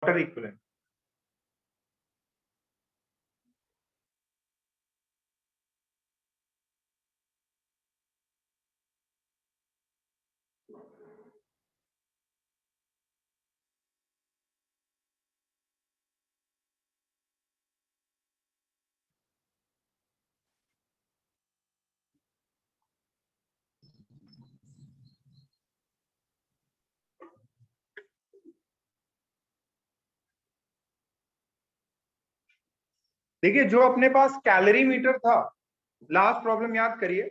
Water equivalent. देखिए, जो अपने पास कैलोरी मीटर था, लास्ट प्रॉब्लम याद करिए,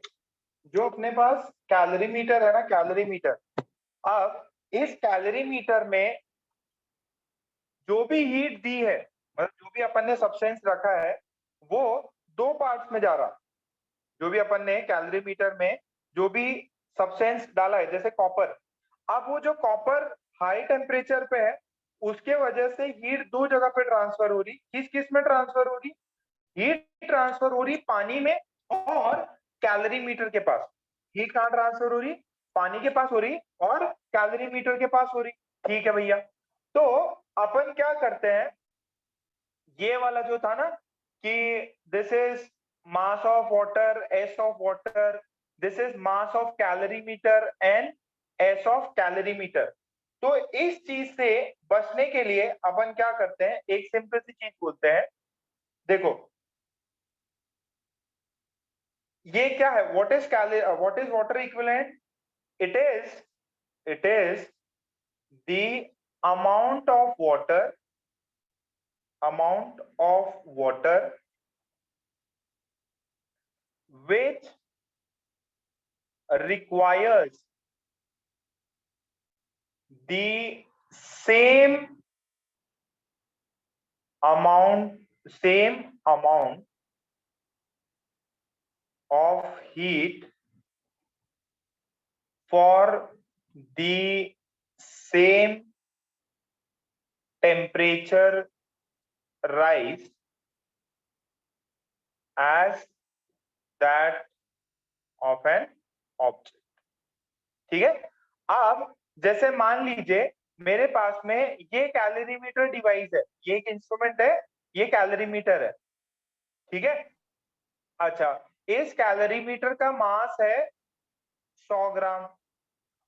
जो अपने पास कैलोरी मीटर है ना, कैलोरी मीटर, अब इस कैलोरी मीटर में जो भी हीट दी है, मतलब जो भी अपन ने सब्सटेंस रखा है, वो दो पार्ट्स में जा रहा। जो भी अपन ने कैलोरी मीटर में जो भी सब्सटेंस डाला है, जैसे कॉपर, अब वो जो कॉपर हाई टेम्परेचर पे है, उसके वजह से हीट दो जगह पे ट्रांसफर हो रही। किस किस में ट्रांसफर हो रही? हीट ट्रांसफर हो रही पानी में और कैलोरी मीटर के पास। हीट कहाँ ट्रांसफर हो रही? पानी के पास हो रही और कैलोरी मीटर के पास हो रही। ठीक है भैया, तो अपन क्या करते हैं, ये वाला जो था ना कि this is mass of water, S of water, this is mass of calorie meter and S of calorie meter. तो इस चीज से बचने के लिए अपन क्या करते हैं, एक सिंपल सी चीज बोलते हैं। देखो, ये क्या है, what is water equivalent? It is the amount of water which requires the amount same amount of heat for the same temperature rise as that of an object। ठीक है, अब जैसे मान लीजिए मेरे पास में ये कैलोरीमीटर डिवाइस है, ये एक इंस्ट्रूमेंट है, ये कैलोरीमीटर है। ठीक है, अच्छा, इस कैलोरीमीटर का मास है 100 ग्राम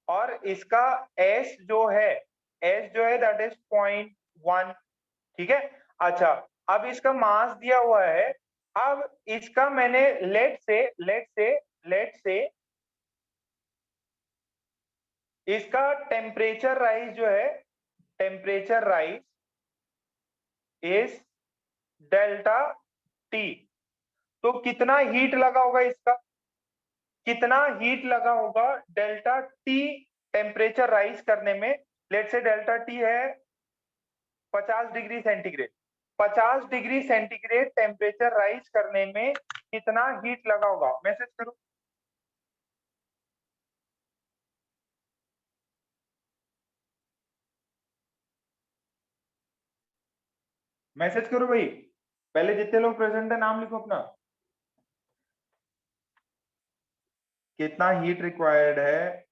और इसका एस जो है दैट इज 0.1। ठीक है, अच्छा, अब इसका मास दिया हुआ है। अब इसका मैंने लेट से इसका टेम्परेचर राइज जो है, temperature rise is delta T. तो कितना हीट लगा होगा इसका, कितना हीट लगा होगा डेल्टा टी टेम्परेचर राइज करने में? लेट से डेल्टा टी है 50 degree centigrade. 50 degree centigrade temperature rise करने में कितना हीट लगा होगा? मैसेज करो, मैसेज करो भाई। पहले जितने लोग प्रेजेंट है नाम लिखो अपना। कितना हीट रिक्वायर्ड है?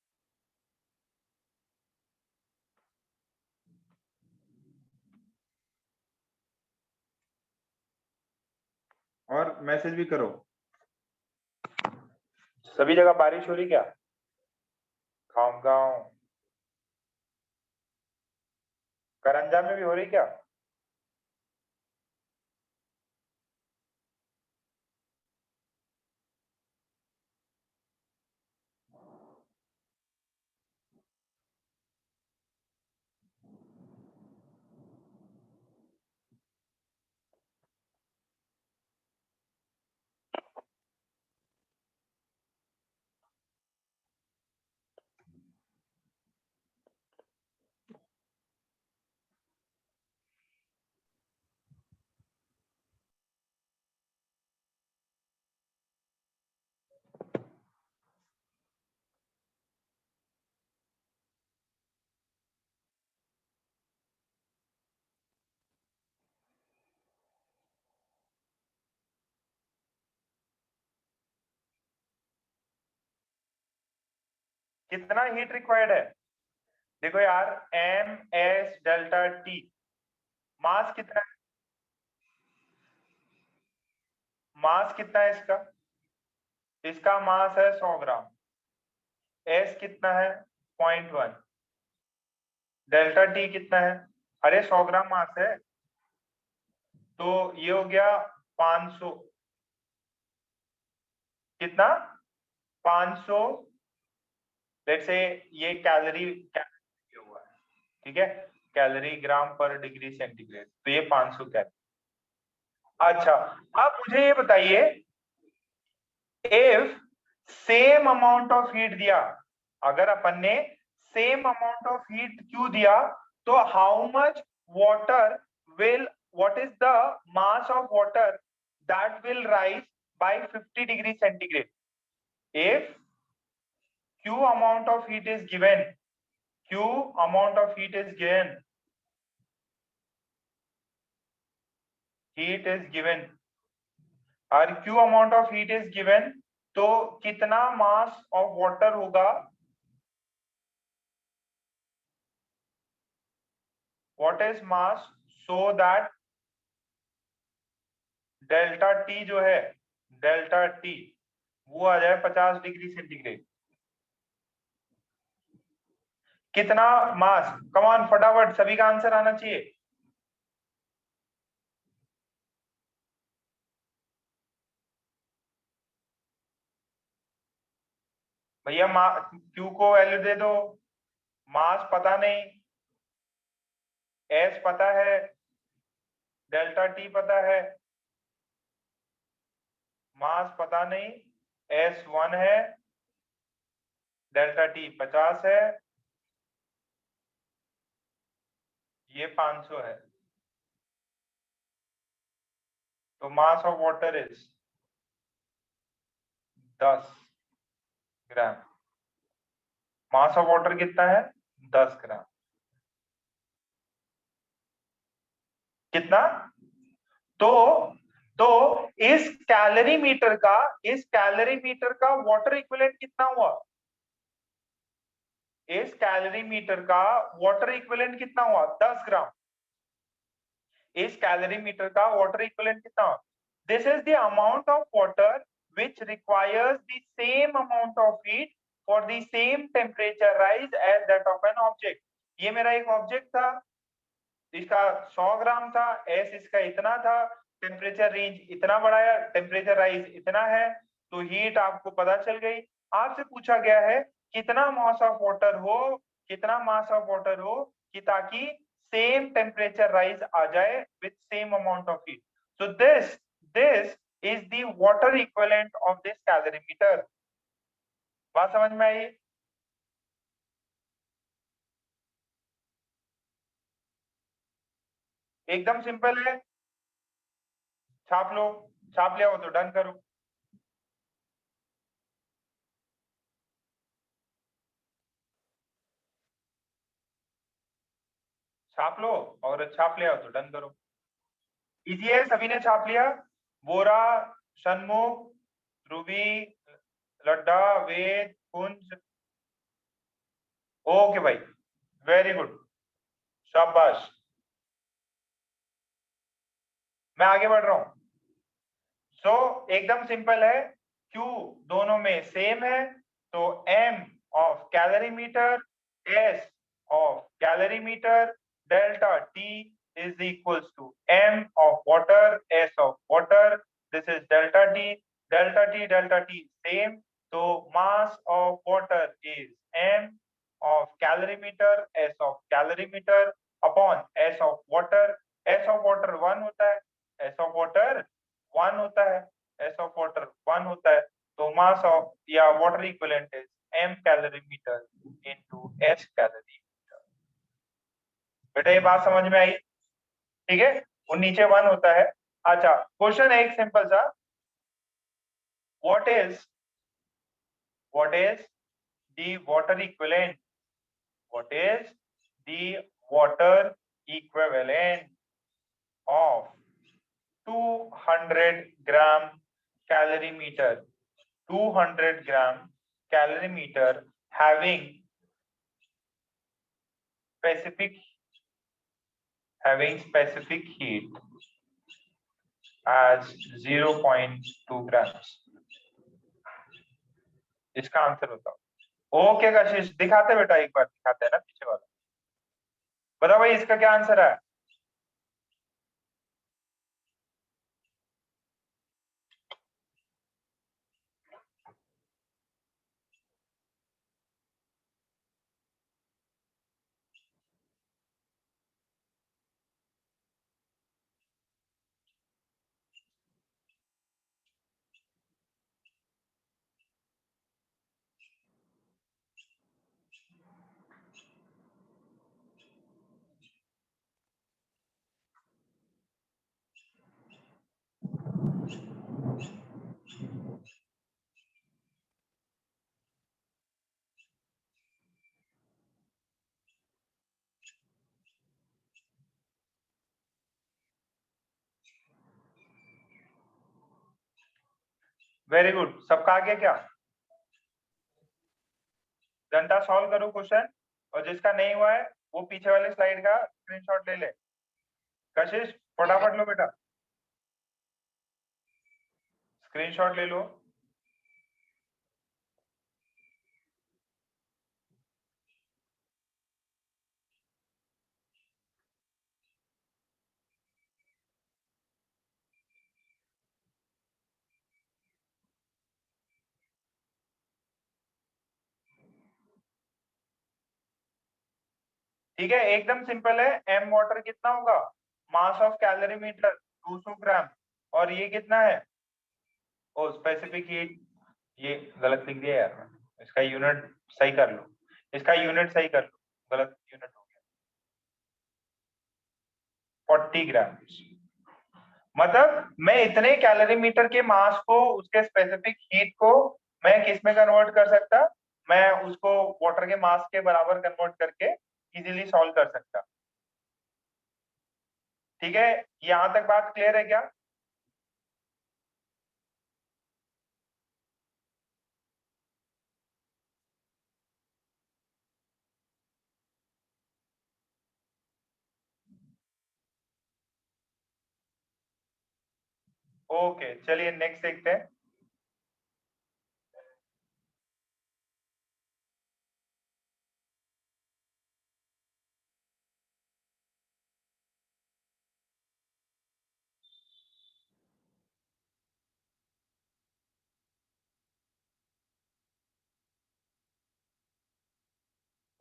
और मैसेज भी करो। सभी जगह बारिश हो रही क्या? गाँव गाँव करंजा में भी हो रही क्या? कितना हीट रिक्वायर्ड है? देखो यार, एम एस डेल्टा टी, मास कितना है? मास कितना है इसका? इसका मास है 100 ग्राम। एस कितना है? 0.1। डेल्टा टी कितना है? अरे 100 ग्राम मास है, तो ये हो गया 500। कितना? 500। लेट्स से ये कैलोरी हुआ है, ठीक है, कैलोरी ग्राम पर डिग्री सेंटीग्रेड, तो ये 500 कैलोरी। अच्छा, अब मुझे ये बताइए, if same amount of heat दिया, अगर अपन ने same amount of heat Q दिया, तो how much water will, what is the mass of water that will rise by 50 degree centigrade? If q amount of heat is given, q amount of heat is given, heat is given, और q amount of heat is given, तो कितना मास of water होगा? What is mass, so that delta T जो है, delta T वो आ जाए 50 degree centigrade. कितना मास? कमान फटाफट, सभी का आंसर आना चाहिए। भैया क्यू को वैल्यू दे दो, मास पता नहीं, एस पता है, डेल्टा टी पता है, मास पता नहीं, एस 1 है, डेल्टा टी 50 है, ये 500 है, तो मास of water is 10 gram. Mass of water कितना है? 10 ग्राम। कितना? तो तो इस कैलोरी मीटर का, इस कैलोरी मीटर का वाटर इक्विवेलेंट कितना हुआ? इस कैलोरी मीटर का वाटर इक्विवेलेंट कितना हुआ? 10 ग्राम। इस कैलोरी मीटर का वाटर इक्विवेलेंट कितना हुआ? This is the amount of water which requires the same amount of heat for the same temperature rise as that of an object. ये मेरा एक ऑब्जेक्ट था, इसका 100 ग्राम था, एस इसका इतना था, टेम्परेचर रेंज इतना बढ़ाया, टेम्परेचर राइज इतना है, तो हीट आपको पता चल गई। आपसे पूछा गया है कितना मास ऑफ वाटर हो, कितना मास ऑफ वाटर हो, कि ताकि सेम टेम्परेचर राइज आ जाए with same amount of heat. So this is the water equivalent of this calorimeter. बात समझ में आई? एकदम सिंपल है। छाप लो, छाप लिया हो तो डन करो। छाप लो, और छाप लिया हो तो डन करो। इजी है, सभी ने छाप लिया? बोरा, सन्मुख, ध्रुवी, लड्डा, वेद, कुंज। ओके भाई, वेरी गुड, शाबाश। मैं आगे बढ़ रहा हूं। सो एकदम सिंपल है, Q दोनों में सेम है, तो M of calorimeter, S of calorimeter, delta T is equals to M of water, S of water. This is delta T, delta T same. So mass of water is M of calorimeter, S of calorimeter upon S of water. S of water 1 होता है, S of water 1 होता है, S of water 1 होता है, तो mass of या water equivalent is M calorimeter into S calorimeter। बेटा ये बात समझ में आई? ठीक है, वो नीचे 1 होता है। अच्छा, क्वेश्चन है एक सिंपल सा, what is the water equivalent, what is the water equivalent of 200 gram calorimeter, 200 gram calorimeter having specific having specific heat as 0.2 grams। इसका आंसर बताओ। ओके कशिश, दिखाते बेटा, एक बार दिखाते हैं ना पीछे वाला। बताओ भाई इसका क्या आंसर है। वेरी गुड, सबका आ गया क्या। जनता सॉल्व करो क्वेश्चन, और जिसका नहीं हुआ है वो पीछे वाले स्लाइड का स्क्रीनशॉट ले ले। कशिश फटाफट लो बेटा, स्क्रीनशॉट ले लो। ठीक है, एकदम सिंपल है। एम वाटर कितना होगा, मास ऑफ कैलोरीमीटर 200 ग्राम, और ये कितना है, ओ स्पेसिफिक हीट। ये गलत लिख दिया यार मैंने, इसका यूनिट सही कर लो, इसका यूनिट सही कर लो, गलत यूनिट हो गया। 40 ग्राम, मतलब मैं इतने कैलोरीमीटर के मास को, उसके स्पेसिफिक हीट को मैं किस में कन्वर्ट कर सकता, मैं उसको वाटर के मास के बराबर कन्वर्ट करके इजीली सॉल्व कर सकता। ठीक है, यहां तक बात क्लियर है क्या। ओके चलिए नेक्स्ट देखते हैं।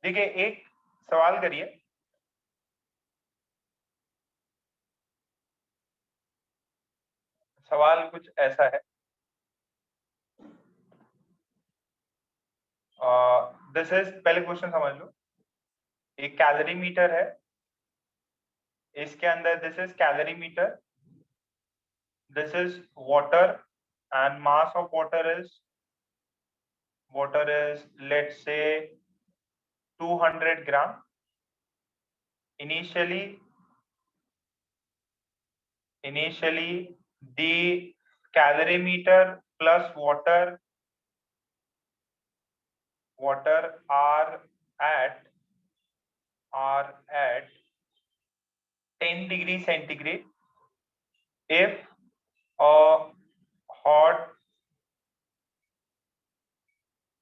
देखिए एक सवाल करिए। सवाल कुछ ऐसा है, दिस इज, पहले क्वेश्चन समझ लो। एक कैलोरी मीटर है, इसके अंदर this is calorie meter, this is water, and mass of water is let's say 200 gram. Initially the calorimeter plus water are at 10 degrees centigrade. If a hot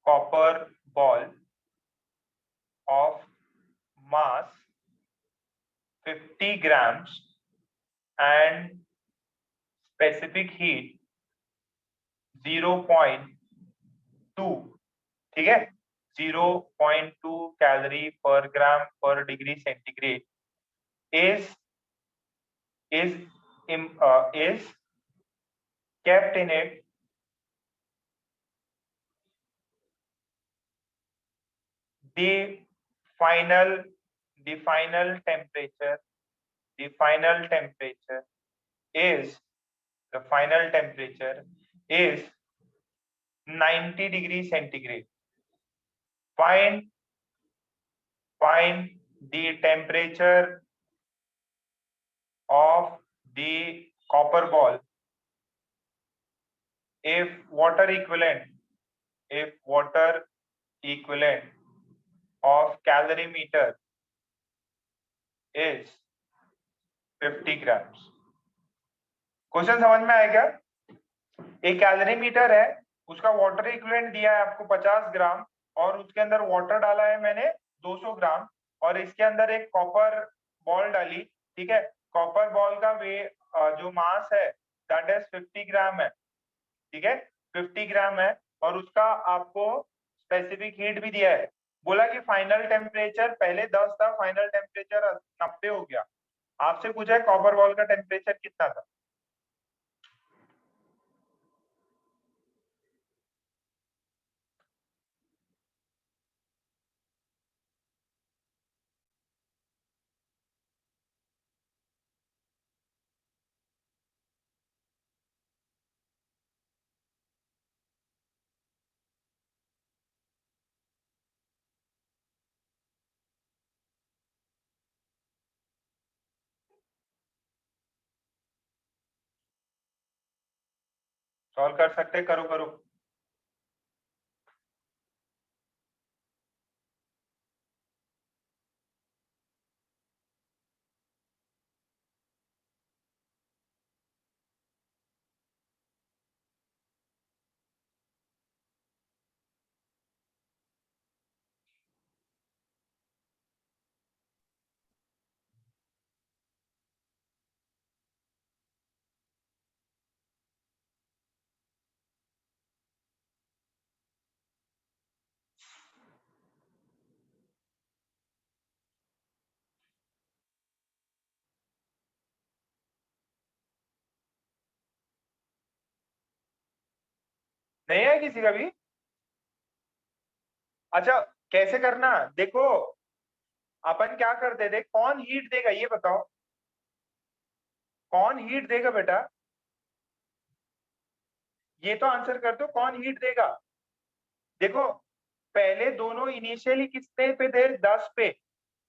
copper ball of mass 50 grams and specific heat 0.2, ठीक है, 0.2 calorie पर ग्राम पर degree centigrade is is is kept in it, the final the final temperature the final temperature is the final temperature is 90 degrees centigrade. Find the temperature of the copper ball if water equivalent of calorimeter is 50 gram. Question समझ में आया क्या? एक calorimeter है, उसका water equivalent दिया है आपको 50 ग्राम, और उसके अंदर वाटर डाला है मैंने 200 ग्राम, और इसके अंदर एक कॉपर बॉल डाली। ठीक है, कॉपर बॉल का जो मास है दैट इज 50 ग्राम है। ठीक है, 50 ग्राम है, और उसका आपको स्पेसिफिक हीट भी दिया है। बोला कि फाइनल टेम्परेचर पहले 10 था, फाइनल टेम्परेचर 90 हो गया। आपसे पूछा है कॉपर बॉल का टेम्परेचर कितना था। सॉल्व कर सकते, करो करो। नहीं है किसी का भी? अच्छा, कैसे करना देखो, अपन क्या करते थे, कौन हीट देगा ये बताओ, कौन हीट देगा बेटा? ये तो आंसर कर दो, कौन हीट देगा? देखो, पहले दोनों इनिशियली कितने पे थे, 10 पे,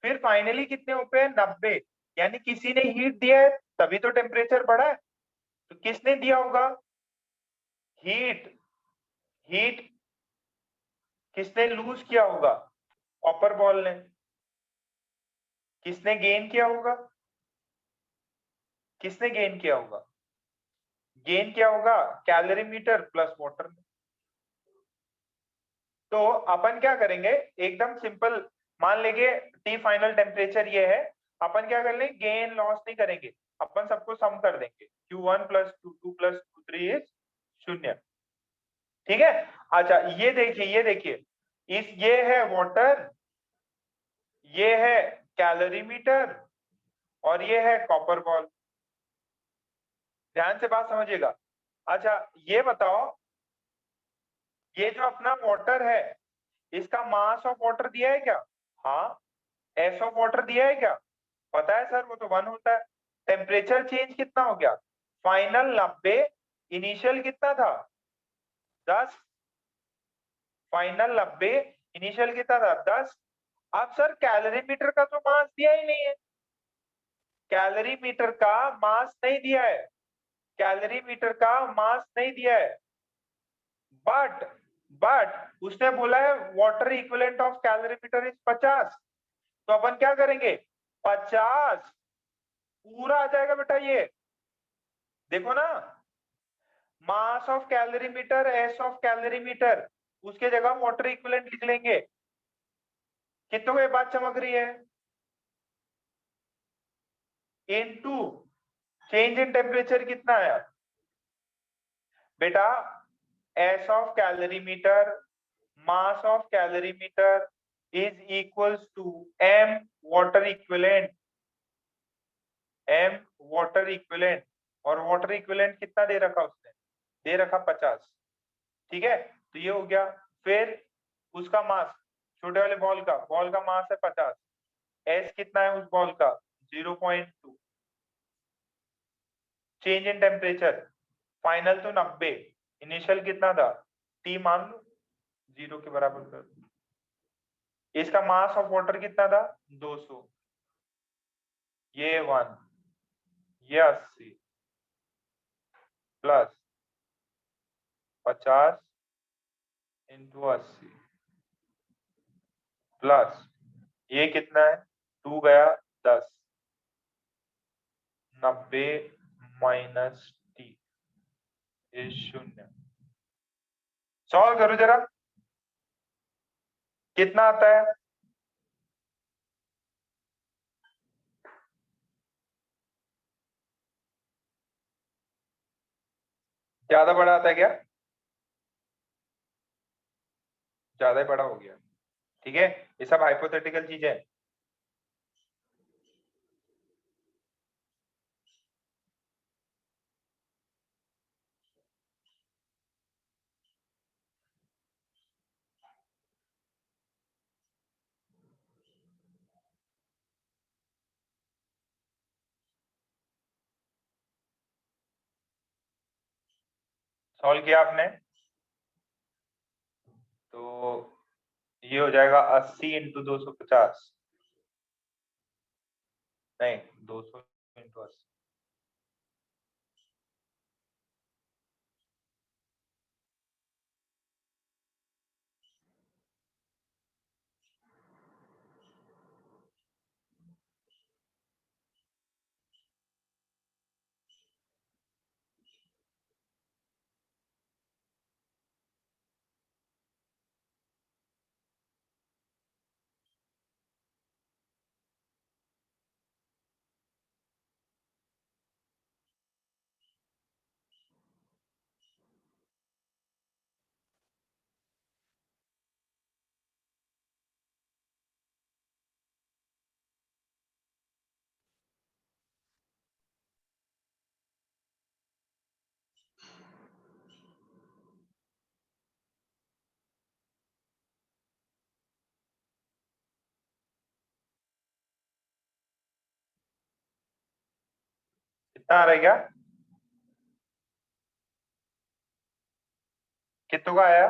फिर फाइनली कितने पे है, 90। यानी किसी ने हीट दिया है, तभी तो टेम्परेचर बढ़ा है। तो किसने दिया होगा हीट? हीट किसने लूज किया होगा? कॉपर बॉल ने। किसने गेन किया होगा? किसने गेन किया होगा? गेन क्या होगा? कैलोरीमीटर प्लस वाटर में। तो अपन क्या करेंगे, एकदम सिंपल, मान लेंगे टी फाइनल टेम्परेचर ये है, अपन क्या कर लेंगे, गेन लॉस नहीं करेंगे, अपन सबको सम कर देंगे, Q1 plus Q2 plus Q3 is 0। ठीक है, अच्छा ये देखिए, ये देखिए, ये है वाटर, ये है कैलोरीमीटर, और ये है कॉपर बॉल। ध्यान से बात समझिएगा। अच्छा ये बताओ, ये जो अपना वाटर है, इसका मास ऑफ वाटर दिया है क्या? हाँ। एस ऑफ वाटर दिया है क्या? पता है सर, वो तो 1 होता है। टेम्परेचर चेंज कितना हो गया? फाइनल 90, इनिशियल कितना था, 10। फाइनल 90, इनिशियल कितना था, 10। अब सर कैलोरीमीटर का तो मास दिया ही नहीं है, कैलोरीमीटर का मास नहीं दिया है, कैलोरीमीटर का मास नहीं दिया है। बट उसने बोला है water equivalent of calorimeter is 50। तो अपन क्या करेंगे, 50 पूरा आ जाएगा बेटा ये, देखो ना, मास of calorimeter, S of calorimeter, उसके जगह वाटर इक्विवेलेंट लिख लेंगे। कितनों को ये बात चमक रही है? इनटू चेंज इन टेम्परेचर कितना आया बेटा? S of calorimeter, mass of calorimeter is equals to M water equivalent, M water equivalent, और वाटर इक्विवेलेंट कितना दे रखा उसने, दे रखा 50। ठीक है, तो ये हो गया। फिर उसका मास, छोटे वाले बॉल का मास है 50, एस कितना है उस बॉल का, 0.2। चेंज इन टेम्परेचर, फाइनल तो 90, इनिशियल कितना था, टी मान लो 0 के बराबर कर दो। इसका मास ऑफ वाटर कितना था, 200, ये 1, ये 80 प्लस 50 इंटू 80 प्लस ये कितना है, 2 गया 10, 90 माइनस टी इज 0। सॉल्व करो जरा, कितना आता है? ज्यादा बड़ा आता है क्या? ज्यादा ही बड़ा हो गया। ठीक है, ये सब हाइपोथेटिकल चीजें हैं। सॉल्व किया आपने तो ये हो जाएगा 80 इंटू 250, नहीं 200 इंटू 80। कितना आ रहा है क्या? कितनों का आया?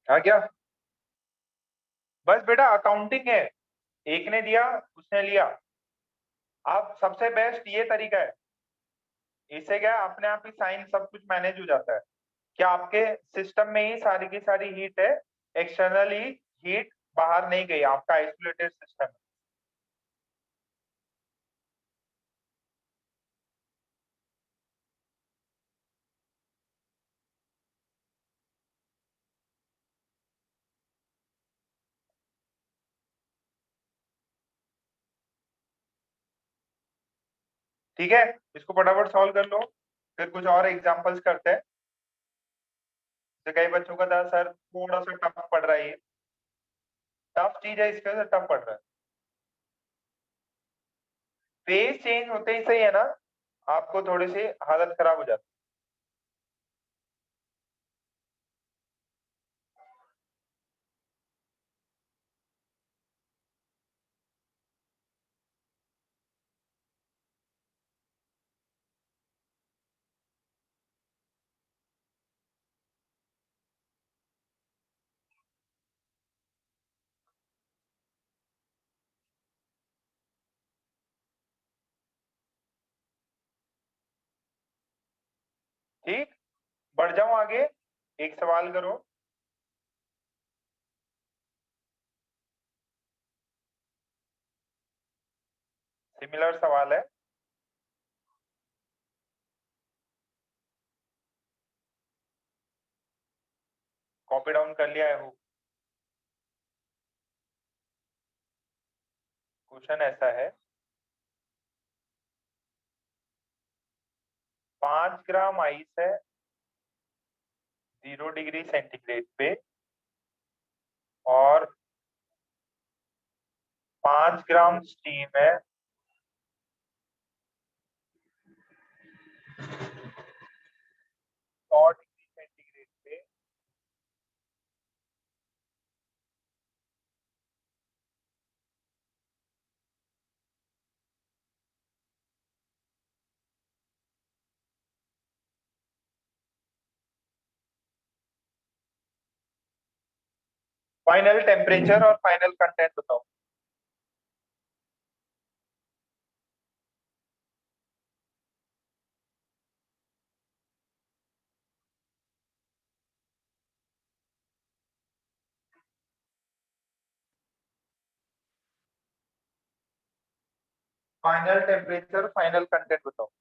आ गया? बस बेटा अकाउंटिंग है, एक ने दिया उसने लिया। अब सबसे बेस्ट ये तरीका है, इससे क्या है, अपने आप ही साइन सब कुछ मैनेज हो जाता है। क्या आपके सिस्टम में ही सारी की सारी हीट है, एक्सटर्नली हीट बाहर नहीं गई, आपका आइसोलेटेड सिस्टम है। ठीक है, इसको फटाफट सॉल्व कर लो, फिर कुछ और एग्जांपल्स करते हैं। तो कई बच्चों का था सर थोड़ा सा टफ पड़ रहा है, ये टफ चीज है, इसके वजह से टफ पड़ रहा है। फेज चेंज होते ही सही है ना, आपको थोड़ी सी हालत खराब हो जाती है। ठीक, बढ़ जाऊं आगे, एक सवाल करो। सिमिलर सवाल है। कॉपी डाउन कर लिया है। क्वेश्चन ऐसा है, 5 ग्राम आइस है 0 डिग्री सेंटीग्रेड पे, और 5 ग्राम स्टीम है 100 डिग्री सेंटीग्रेड पे। फाइनल टेम्परेचर और फाइनल कंटेंट बताओ। फाइनल टेम्परेचर, फाइनल कंटेंट बताओ।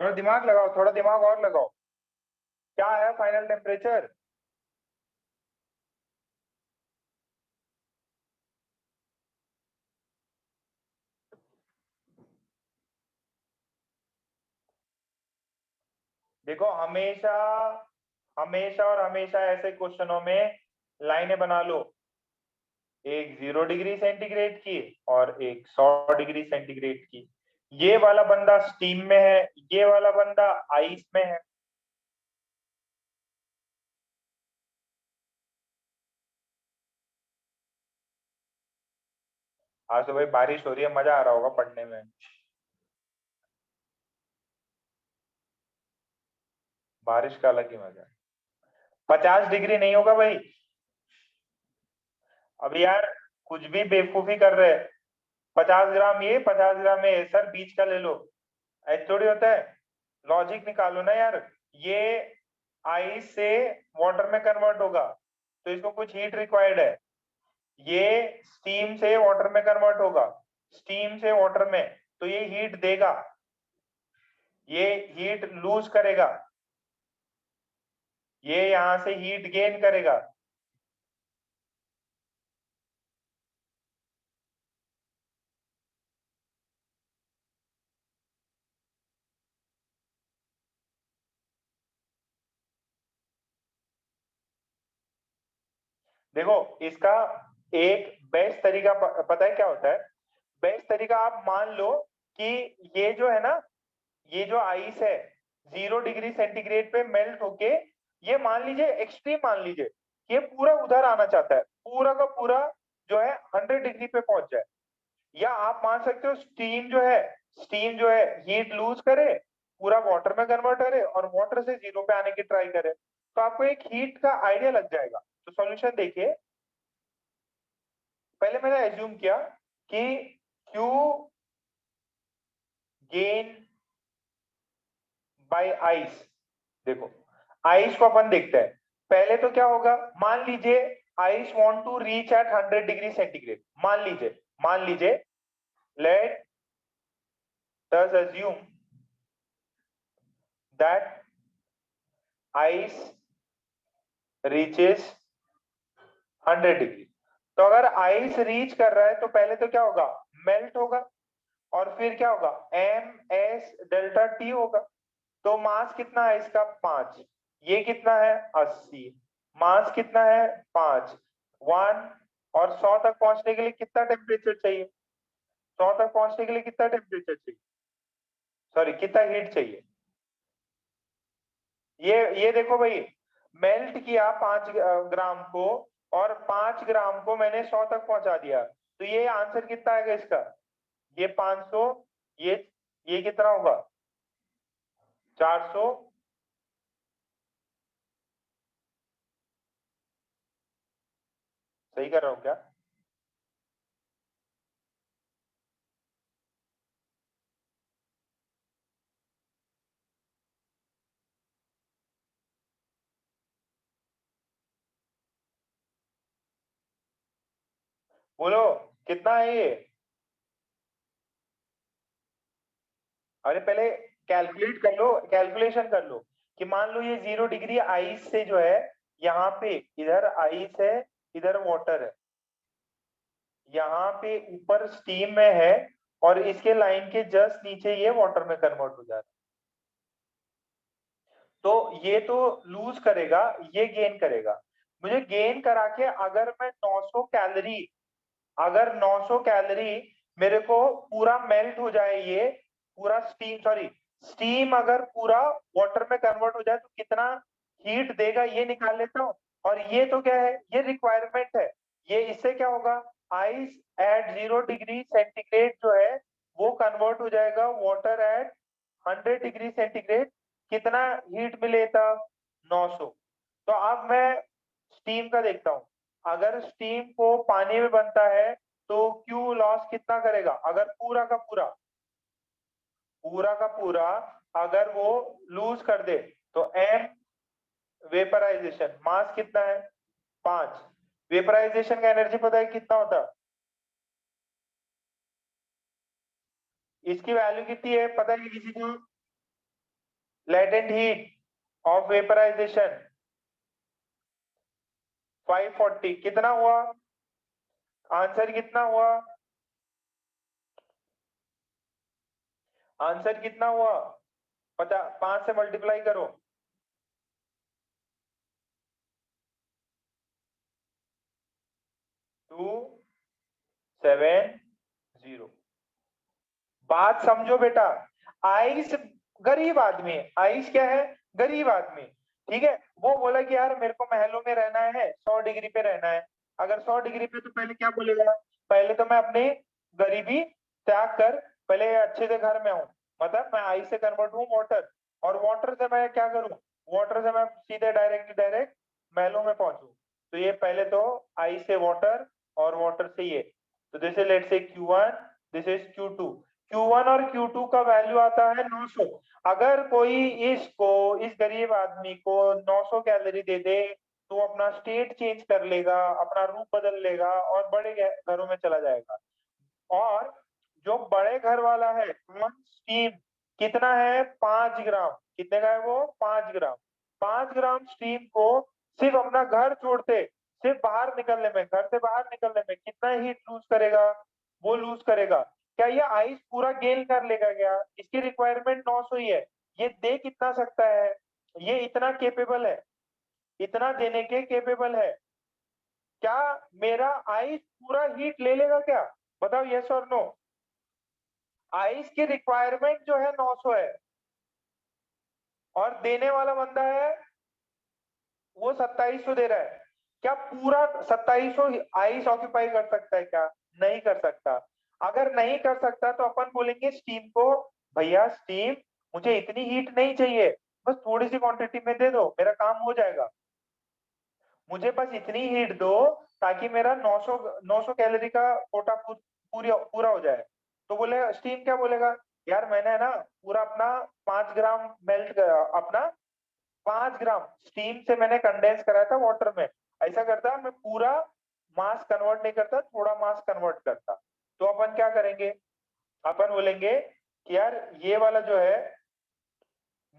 थोड़ा दिमाग लगाओ, थोड़ा दिमाग और लगाओ। क्या है फाइनल टेम्परेचर? देखो, हमेशा हमेशा और हमेशा ऐसे क्वेश्चनों में लाइनें बना लो, एक 0 डिग्री सेंटीग्रेड की और एक 100 डिग्री सेंटीग्रेड की। ये वाला बंदा स्टीम में है, ये वाला बंदा आइस में है। आज तो भाई बारिश हो रही है, मजा आ रहा होगा पढ़ने में। बारिश का अलग ही मजा है। 50 डिग्री नहीं होगा भाई। अब यार कुछ भी बेवकूफी कर रहे हैं। 50 ग्राम ये, 50 ग्राम ये, सर बीच का ले लो। ऐसे थोड़ी होता है। लॉजिक निकालो ना यार। ये आइस से वाटर में कन्वर्ट होगा, तो इसको कुछ हीट रिक्वायर्ड है। ये स्टीम से वाटर में कन्वर्ट होगा, स्टीम से वाटर में, तो ये हीट देगा, ये हीट लूज करेगा, ये यहां से हीट गेन करेगा। देखो, इसका एक बेस्ट तरीका पता है क्या होता है? बेस्ट तरीका, आप मान लो कि ये जो है ना, ये जो आइस है 0 डिग्री सेंटीग्रेड पे मेल्ट होके, ये मान लीजिए एक्सट्रीम, मान लीजिए ये पूरा उधर आना चाहता है, पूरा का पूरा जो है 100 डिग्री पे पहुंच जाए। या आप मान सकते हो स्टीम जो है हीट लूज करे, पूरा वाटर में कन्वर्ट करे और वाटर से 0 पे आने की ट्राई करे, तो आपको एक हीट का आइडिया लग जाएगा। तो सॉल्यूशन देखिए। पहले मैंने एज्यूम किया कि Q गेन बाय आइस। देखो, आइस को अपन देखते हैं। पहले तो क्या होगा, मान लीजिए ice want to reach at 100 degree centigrade. मान लीजिए let us assume that ice reaches 100 degree. तो अगर आइस रीच कर रहा है तो पहले तो क्या होगा, मेल्ट होगा, और और फिर क्या होगा, एम एस डेल्टा टी होगा। तो मास कितना है इसका, 5। ये कितना है, 80। मास कितना है, 5, 1। और 100 तक पहुंचने के लिए कितना टेम्परेचर चाहिए, 100 तक पहुंचने के लिए कितना टेम्परेचर चाहिए, सॉरी कितना हीट चाहिए। ये देखो भाई, मेल्ट किया 5 ग्राम को, और 5 ग्राम को मैंने 100 तक पहुंचा दिया, तो ये आंसर कितना आएगा इसका, ये 500, ये ये कितना होगा, 400। सही कर रहा हूँ क्या? बोलो कितना है ये। अरे पहले कैलकुलेट कर लो, कैलकुलेशन कर लो कि मान लो ये 0 डिग्री आइस से जो है, यहाँ पे इधर आइस है, इधर वाटर है, यहाँ पे ऊपर स्टीम में है, और इसके लाइन के जस्ट नीचे ये वाटर में कन्वर्ट हो जा रहा है। तो ये तो लूज करेगा, ये गेन करेगा। मुझे गेन करा के अगर मैं 900 कैलोरी, अगर 900 कैलोरी मेरे को पूरा मेल्ट हो जाए, ये पूरा स्टीम, सॉरी स्टीम अगर पूरा वाटर में कन्वर्ट हो जाए तो कितना हीट देगा ये निकाल लेता हूँ। और ये तो क्या है, ये रिक्वायरमेंट है। ये इससे क्या होगा, आइस एट 0 डिग्री सेंटीग्रेड जो है वो कन्वर्ट हो जाएगा वाटर एट 100 डिग्री सेंटीग्रेड। कितना हीट मिलेगा, 900। तो अब मैं स्टीम का देखता हूँ, अगर स्टीम को पानी में बनता है तो क्यू लॉस कितना करेगा, अगर पूरा का पूरा, पूरा का पूरा अगर वो लूज कर दे, तो एम वेपराइजेशन, मास कितना है, 5। वेपराइजेशन का एनर्जी पता है कितना होता है, इसकी वैल्यू कितनी है पता है किसी को, लेटेंट हीट ऑफ वेपराइजेशन 540। कितना हुआ, आंसर कितना हुआ, आंसर कितना हुआ, पता, 5 से मल्टीप्लाई करो। 270। बात समझो बेटा, आइस गरीब आदमी है, आइस क्या है, गरीब आदमी। ठीक है, वो बोला कि यार मेरे को महलों में रहना है, 100 डिग्री पे रहना है। अगर 100 डिग्री पे, तो पहले क्या बोलेगा, पहले तो मैं अपनी गरीबी त्याग कर पहले अच्छे से घर में आऊं, मतलब मैं आइस से कन्वर्ट हूँ वाटर, और वाटर से मैं क्या करूं, वाटर से मैं सीधे डायरेक्ट डायरेक्ट महलों में पहुंचू। तो ये पहले तो आइस से वाटर, और वाटर से ये, तो this is let's say Q1, this is Q2। Q1 और Q2 का वैल्यू आता है 900। अगर कोई इसको, इस गरीब आदमी को 900 कैलोरी दे दे, तो वो अपना स्टेट चेंज कर लेगा, अपना रूप बदल लेगा और बड़े घरों में चला जाएगा। और जो बड़े घर वाला है, कौन, स्टीम, कितना है, 5 ग्राम, कितने का है वो, 5 ग्राम। 5 ग्राम स्टीम को सिर्फ अपना घर छोड़ते, सिर्फ बाहर निकलने में, घर से बाहर निकलने में कितना हीट लूज करेगा, वो लूज करेगा। क्या ये आइस पूरा गेन कर लेगा क्या, इसकी रिक्वायरमेंट 900 ही है, ये दे कितना सकता है, ये इतना केपेबल है, इतना देने के केपेबल है। क्या मेरा आइस पूरा हीट ले लेगा क्या, बताओ यस और नो। आइस की रिक्वायरमेंट जो है 900 है, और देने वाला बंदा है वो 2700 दे रहा है। क्या पूरा 2700 आइस ऑक्यूपाई कर सकता है क्या, नहीं कर सकता। अगर नहीं कर सकता तो अपन बोलेंगे स्टीम को, भैया स्टीम, मुझे इतनी हीट नहीं चाहिए, बस थोड़ी सी क्वांटिटी में दे दो, मेरा काम हो जाएगा, मुझे बस इतनी हीट दो ताकि मेरा 900 कैलोरी का कोटा पूरा पूरा हो जाए। तो बोले स्टीम, क्या बोलेगा, यार मैंने है ना पूरा अपना 5 ग्राम मेल्ट, अपना 5 ग्राम स्टीम से मैंने कंडेंस कराया था वाटर में, ऐसा करता मैं पूरा मास कन्वर्ट नहीं करता, थोड़ा मास कन्वर्ट करता। तो अपन क्या करेंगे, अपन बोलेंगे कि यार ये वाला जो है,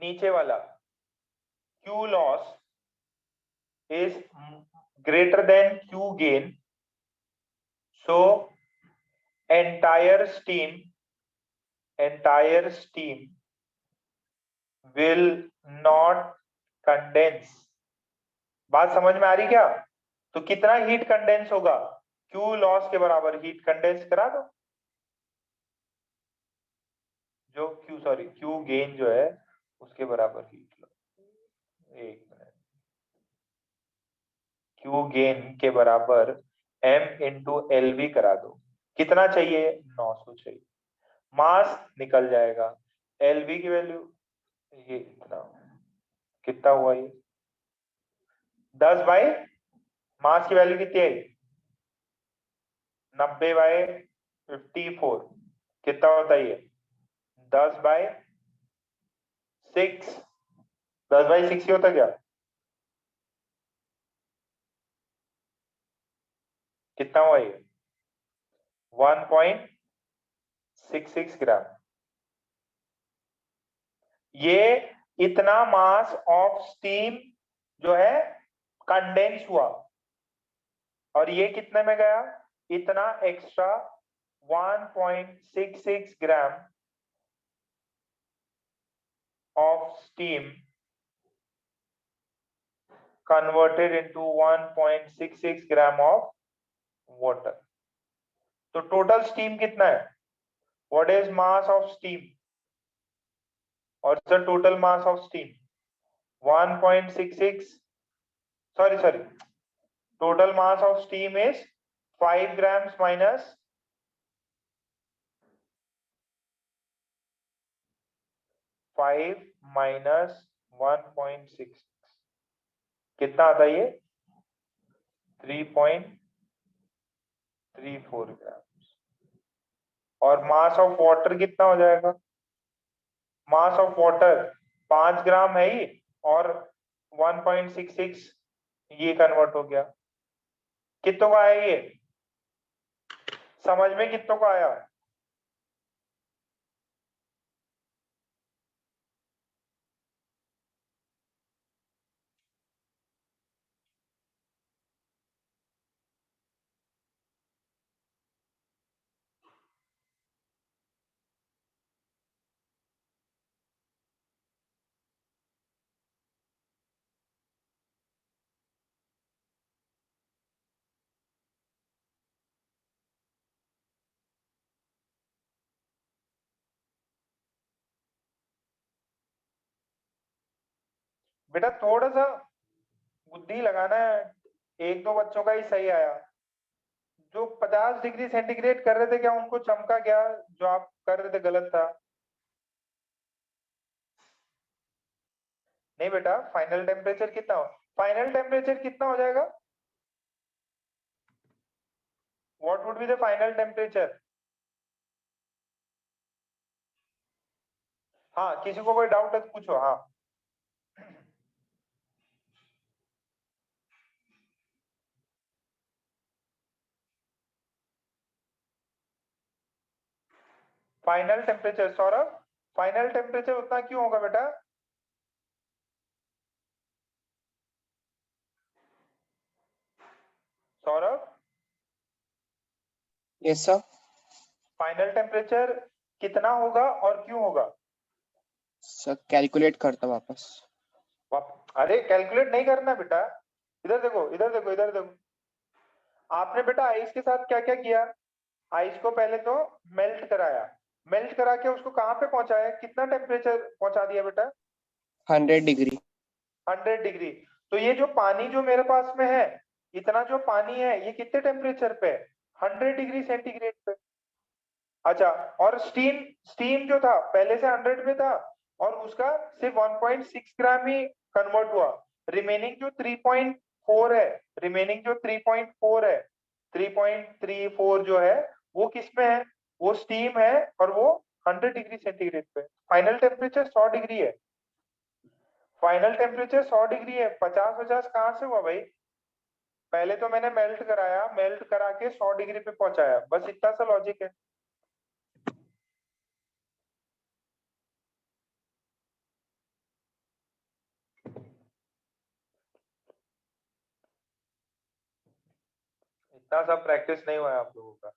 नीचे वाला Q loss is greater than Q gain, so entire steam entire steam will not condense. बात समझ में आ रही क्या? तो कितना हीट कंडेंस होगा? Q लॉस के बराबर हीट कंडेंस करा दो, जो Q गेन जो है उसके बराबर हीट लो। एक मिनट, Q गेन के बराबर M इंटू LV करा दो। कितना चाहिए? 900 चाहिए। मास निकल जाएगा, LV की वैल्यू ये इतना, कितना हुआ ये 10 बाई, मास की वैल्यू कितनी आई 90 बाई 54, कितना होता है ये 10 बाई 6, 10 बाई 6 ही होता क्या? कितना हुआ ये 1.66 ग्राम। ये इतना मास ऑफ स्टीम जो है कंडेंस हुआ, और ये कितने में गया? इतना extra 1.66 gram of steam converted into 1.66 gram of water. तो टोटल स्टीम कितना है? What is mass of steam? और sir total mass of steam 1.66, sorry, total mass of steam is 5 grams minus 5 minus 1.66, कितना आता है ये 3.34 ग्राम। और मास ऑफ वाटर कितना हो जाएगा? मास ऑफ वाटर 5 ग्राम है ही, और 1.66 ये कन्वर्ट हो गया। कितनों का आया ये? समझ में कितनों का आया? बेटा थोड़ा सा बुद्धि लगाना है, एक दो बच्चों का ही सही आया। जो 50 डिग्री सेंटीग्रेड कर रहे थे, क्या उनको चमका क्या? जो आप कर रहे थे गलत था? नहीं बेटा, फाइनल टेम्परेचर कितना हो, फाइनल टेम्परेचर कितना हो जाएगा? What would be the final temperature? हाँ, किसी को कोई डाउट है तो पूछो। हाँ, final temperature Saurabh, final temperature उतना क्यों होगा बेटा? Saurabh, yes sir. Final temperature कितना होगा और क्यों होगा? सर कैलकुलेट करता वापस। अरे कैलकुलेट नहीं करना बेटा, इधर देखो, इधर देखो, इधर देखो। आपने बेटा आइस के साथ क्या क्या किया? आइस को पहले तो मेल्ट कराया, मेल्ट करा के उसको कहाँ पे पहुंचाया, कितना टेम्परेचर पहुंचा दिया बेटा? 100 डिग्री। 100 डिग्री। तो ये जो पानी जो मेरे पास में है, इतना जो पानी है, ये कितने टेम्परेचर पे? 100 डिग्री सेंटीग्रेड पे। अच्छा, और स्टीम, स्टीम जो था पहले से 100 पे था, और उसका सिर्फ 1.6 ग्राम ही कन्वर्ट हुआ। रिमेनिंग जो 3.4 है, रिमेनिंग जो 3.4 है, 3.34 जो है वो किस में है? वो स्टीम है, और वो 100 डिग्री सेंटीग्रेड पे। फाइनल टेम्परेचर 100 डिग्री है, फाइनल टेम्परेचर 100 डिग्री है। 50-50 कहाँ से हुआ भाई? पहले तो मैंने मेल्ट कराया, मेल्ट करा के 100 डिग्री पे पहुंचाया, बस इतना सा लॉजिक है। इतना सा प्रैक्टिस नहीं हुआ है आप लोगों का।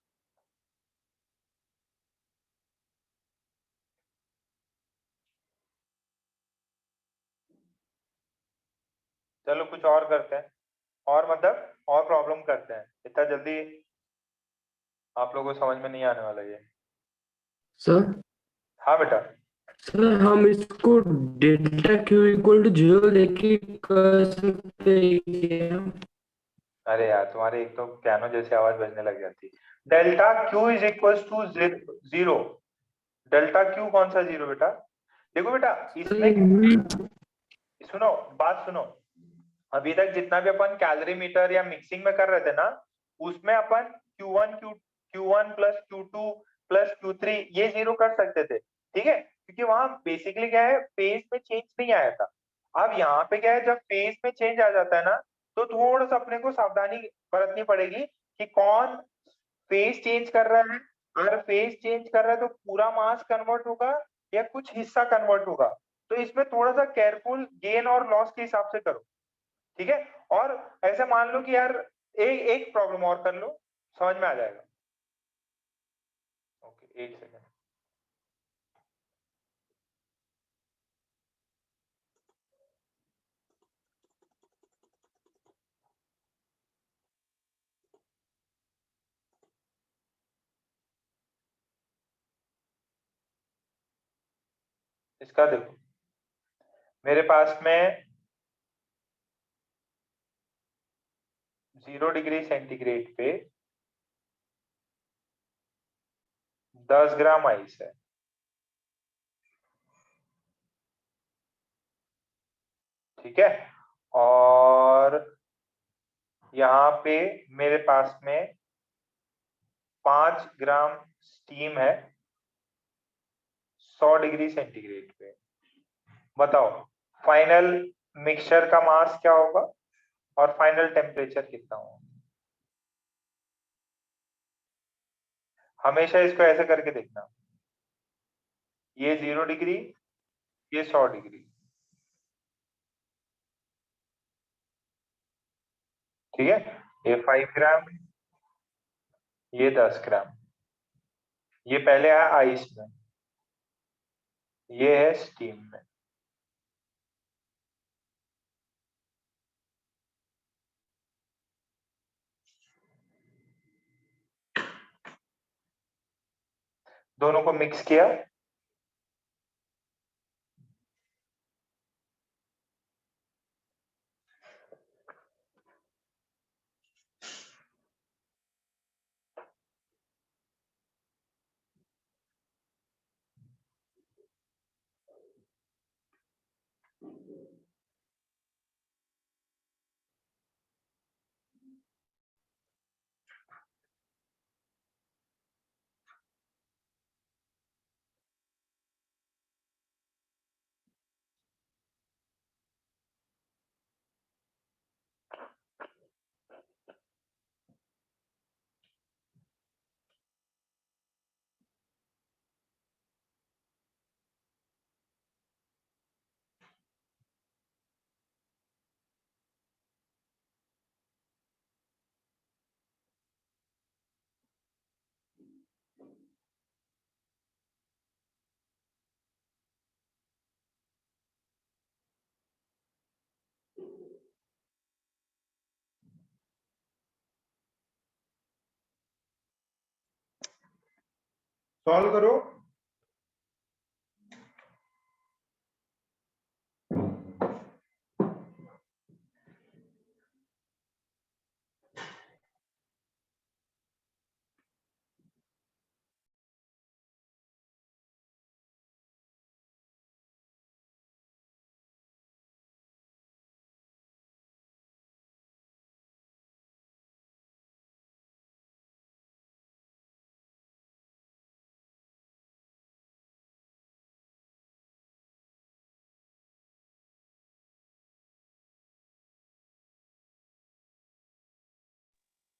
चलो कुछ और करते हैं, और मतलब और प्रॉब्लम करते हैं, इतना जल्दी आप लोगों को समझ में नहीं आने वाला ये। सर हाँ बेटा। सर हम इसको डेल्टा क्यू इक्वल टू 0 लेके कर सकते हैं क्या? अरे यार तुम्हारी एक तो पियानो जैसी आवाज बजने लग जाती। Delta Q is equal to zero. Delta Q कौन सा जीरो बेटा? देखो बेटा इसमें सुनो, बात सुनो। अभी तक जितना भी अपन कैलोरी मीटर या मिक्सिंग में कर रहे थे ना, उसमें अपन Q1 plus Q2 plus Q3 ये जीरो कर सकते थे, ठीक है, क्योंकि वहां बेसिकली क्या है, फेज में चेंज नहीं आया था। अब यहाँ पे क्या है, जब फेज में चेंज आ जाता है ना, तो थोड़ा सा अपने को सावधानी बरतनी पड़ेगी कि कौन फेज चेंज कर रहा है। अगर फेज चेंज कर रहा है तो पूरा मास कन्वर्ट होगा या कुछ हिस्सा कन्वर्ट होगा, तो इसमें थोड़ा सा केयरफुल गेन और लॉस के हिसाब से करो, ठीक है। और ऐसे मान लो कि यार एक प्रॉब्लम और कर लो, समझ में आ जाएगा। ओके, एक सेकेंड। इसका देखो, मेरे पास में 0 डिग्री सेंटीग्रेड पे 10 ग्राम आइस है, ठीक है। और यहाँ पे मेरे पास में 5 ग्राम स्टीम है 100 डिग्री सेंटीग्रेड पे। बताओ फाइनल मिक्सचर का मास क्या होगा और फाइनल टेम्परेचर कितना होगा? हमेशा इसको ऐसे करके देखना, ये 0 डिग्री, ये 100 डिग्री, ठीक है। ये 5 ग्राम, ये 10 ग्राम, ये पहले है आइस में, ये है स्टीम में। दोनों को मिक्स किया, सॉल्व करो।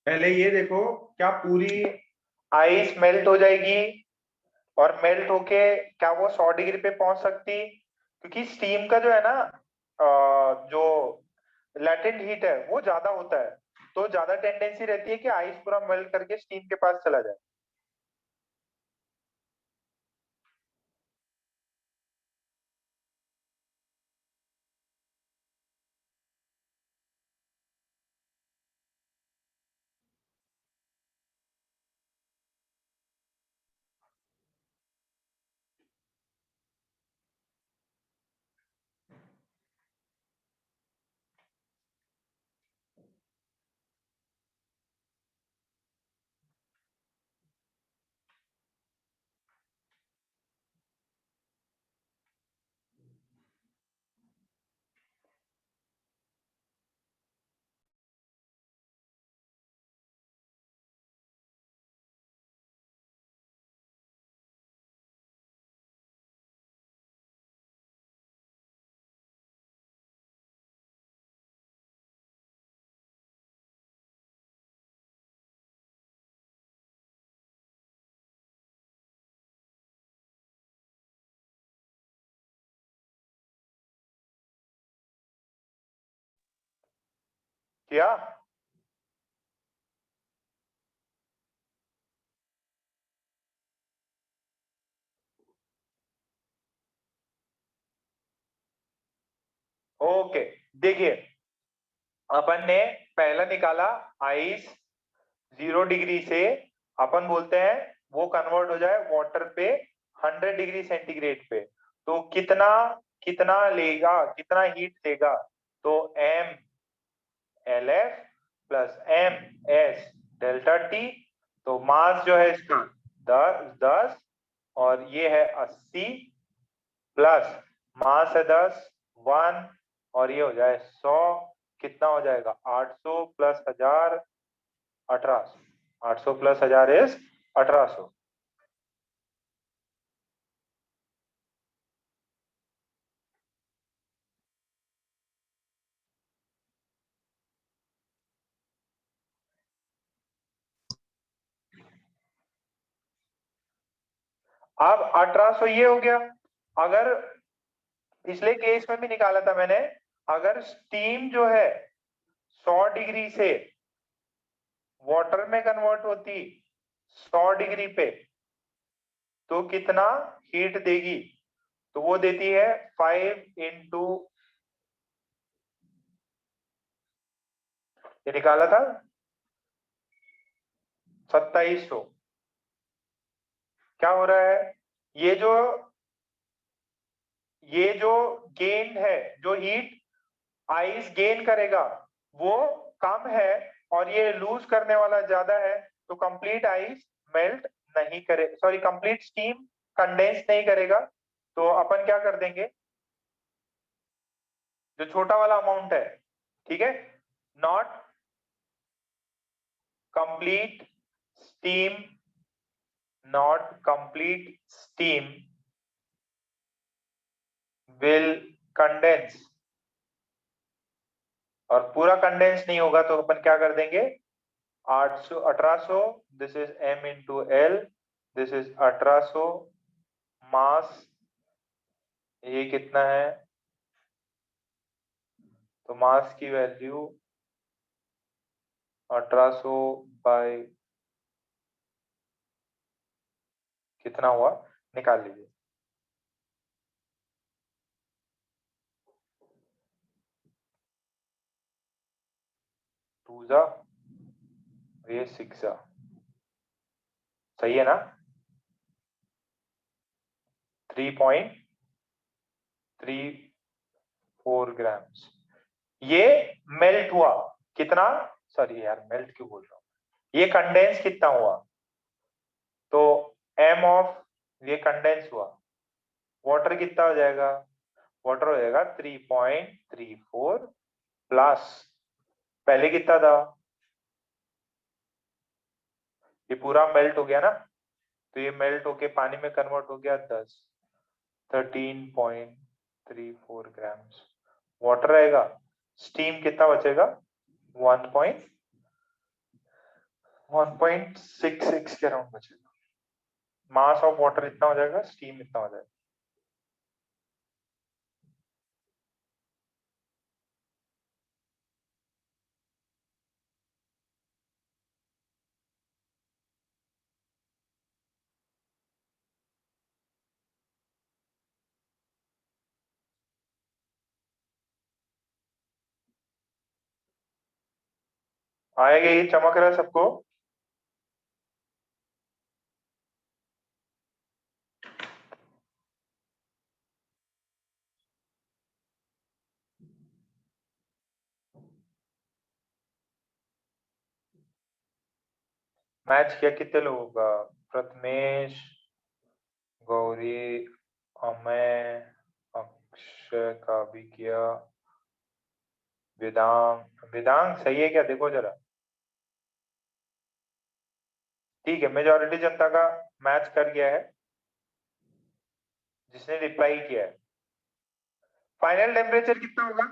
पहले ये देखो, क्या पूरी आइस मेल्ट हो जाएगी और मेल्ट होके क्या वो 100 डिग्री पे पहुंच सकती? क्योंकि स्टीम का जो है ना, जो लैटेंट हीट है वो ज्यादा होता है, तो ज्यादा टेंडेंसी रहती है कि आइस पूरा मेल्ट करके स्टीम के पास चला जाए। किया? ओके, देखिए अपन ने पहला निकाला आइस 0 डिग्री से, अपन बोलते हैं वो कन्वर्ट हो जाए वाटर पे 100 डिग्री सेंटीग्रेड पे, तो कितना कितना लेगा, कितना हीट लेगा? तो M L F plus M S delta T. तो मास जो है इसका 10 और ये है 80 प्लस मास है 10 1 और ये हो जाए 100, कितना हो जाएगा? 800 प्लस 1000 1800। 800 plus 1000 is 1800। अब 1800 ये हो गया। अगर पिछले केस में भी निकाला था मैंने, अगर स्टीम जो है 100 डिग्री से वाटर में कन्वर्ट होती 100 डिग्री पे, तो कितना हीट देगी? तो वो देती है 5 इंटू, ये निकाला था 2700। क्या हो रहा है? ये जो गेन है, जो हीट आइस गेन करेगा वो कम है और ये लूज करने वाला ज्यादा है, तो कंप्लीट आइस मेल्ट नहीं करे, सॉरी कंप्लीट स्टीम कंडेंस नहीं करेगा। तो अपन क्या कर देंगे, जो छोटा वाला अमाउंट है, ठीक है, not complete steam, not complete steam will condense, और पूरा कंडेंस नहीं होगा तो अपन क्या कर देंगे, 800 1800, this is m into L, this is 1800 मास, ये कितना है? तो मास की वैल्यू 1800 बाय कितना हुआ, निकाल लीजिए। टू जा, ये 6 जा, सही है ना? 3.34 ग्राम्स ये मेल्ट हुआ। कितना, सॉरी यार मेल्ट क्यों बोल रहा हूँ, ये कंडेंस कितना हुआ? तो m ऑफ, ये कंडेंस हुआ, वाटर कितना हो जाएगा? वाटर हो जाएगा 3.34 प्लस, पहले कितना था? ये पूरा मेल्ट हो गया ना, तो ये मेल्ट होके पानी में कन्वर्ट हो गया 10, 13.34 ग्राम्स वाटर रहेगा। स्टीम कितना बचेगा? 1.66 के अराउंड बचेगा। मास ऑफ वाटर इतना हो जाएगा, स्टीम इतना हो जाएगा। आएगा, ये चमक रहा है सबको? मैच किया कितने लोगों का? प्रथमेश, गौरी, अमय, अक्षय का भी किया, वेदांग, वेदांग सही है क्या, देखो जरा। ठीक है, मेजोरिटी जनता का मैच कर गया है जिसने रिप्लाई किया है। फाइनल टेम्परेचर कितना होगा?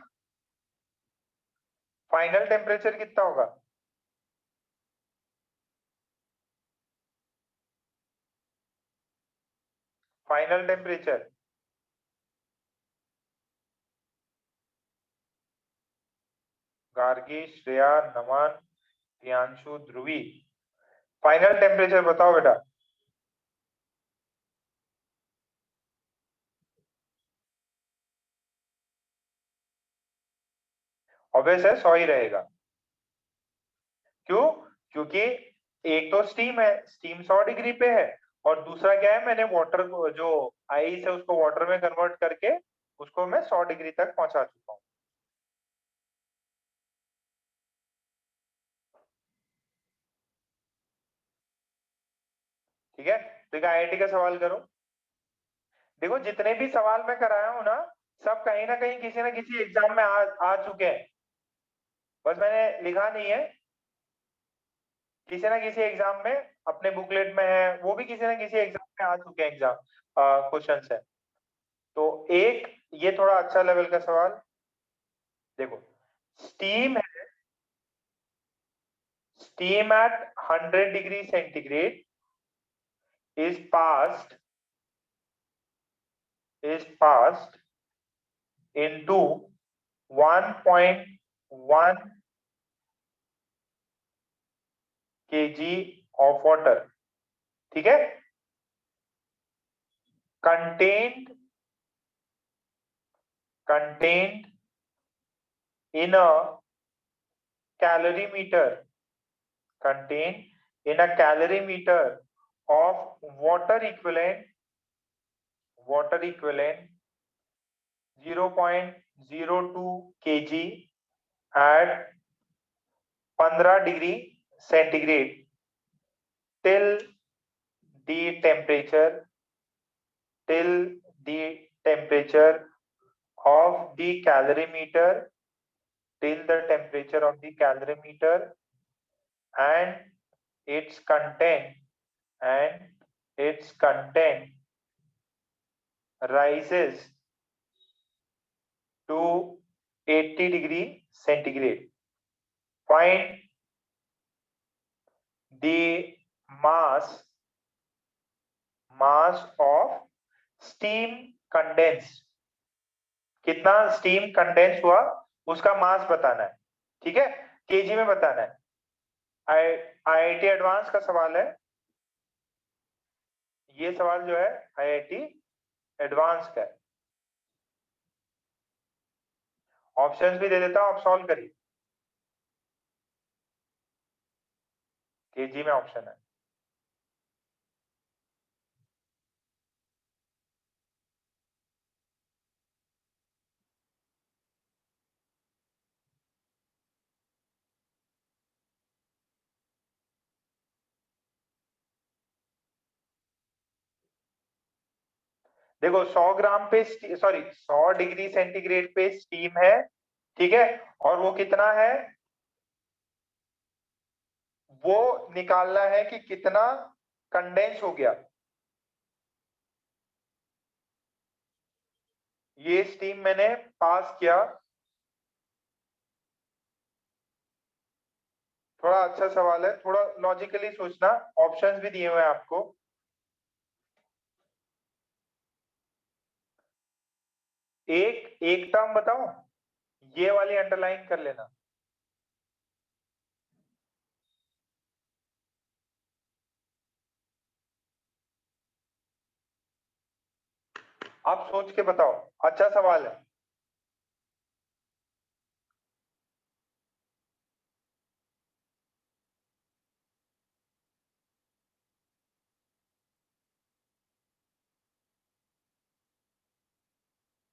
फाइनल टेम्परेचर कितना होगा? फाइनल टेम्परेचर गार्गी, श्रेया, नमन, प्रियांशु, ध्रुवी। फाइनल टेम्परेचर बताओ बेटा। ऑब्वियस है 100 ही रहेगा। क्यों? क्योंकि एक तो स्टीम है, स्टीम 100 डिग्री पे है, और दूसरा क्या है, मैंने वाटर को, जो आइस है उसको वाटर में कन्वर्ट करके उसको मैं 100 डिग्री तक पहुंचा चुका हूं। ठीक है, तो आईआईटी का सवाल करो। देखो जितने भी सवाल मैं कराया हूं ना, सब कहीं ना किसी एग्जाम में आ चुके हैं, बस मैंने लिखा नहीं है। किसी ना किसी एग्जाम में अपने बुकलेट में है, वो भी किसी ना किसी एग्जाम में आ चुके हैं, एग्जाम क्वेश्चन है। तो एक ये थोड़ा अच्छा लेवल का सवाल देखो। स्टीम है, steam eight 100 degree centigrade is passed into 1.1 kg of water। ठीक है, contained in a calorimeter, contained in a calorimeter of water equivalent 0.02 kg at 15 degree centigrade till the temperature of the calorimeter till the temperature of the calorimeter and its content rises to 80 degree centigrade। Find the mass of steam condensed। कितना steam condense हुआ उसका मास बताना है। ठीक है, KG में बताना है। आईआईटी एडवांस का सवाल है ये सवाल, जो है आईआईटी एडवांस का है। ऑप्शंस भी दे देता हूं, आप सॉल्व करिए। केजी में ऑप्शन है। देखो 100 ग्राम पे, सॉरी 100 डिग्री सेंटीग्रेड पे स्टीम है, ठीक है, और वो कितना है, वो निकालना है कि कितना कंडेंस हो गया। ये स्टीम मैंने पास किया। थोड़ा अच्छा सवाल है, थोड़ा लॉजिकली सोचना। ऑप्शंस भी दिए हुए हैं आपको। एक एक टर्म बताओ, ये वाली अंडरलाइन कर लेना। आप सोच के बताओ, अच्छा सवाल है।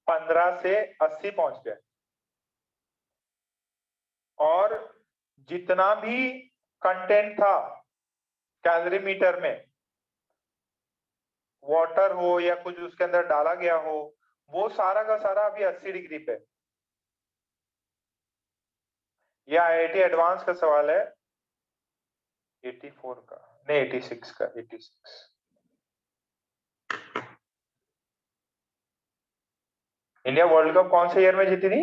पंद्रह से 80 पहुंच गए, और जितना भी कंटेंट था कैलोरीमीटर में, वाटर हो या कुछ उसके अंदर डाला गया हो, वो सारा का सारा अभी 80 डिग्री पे। यह आईआईटी एडवांस का सवाल है, 84 का नहीं, 86 का, 86। इंडिया वर्ल्ड कप कौन से ईयर में जीती थी?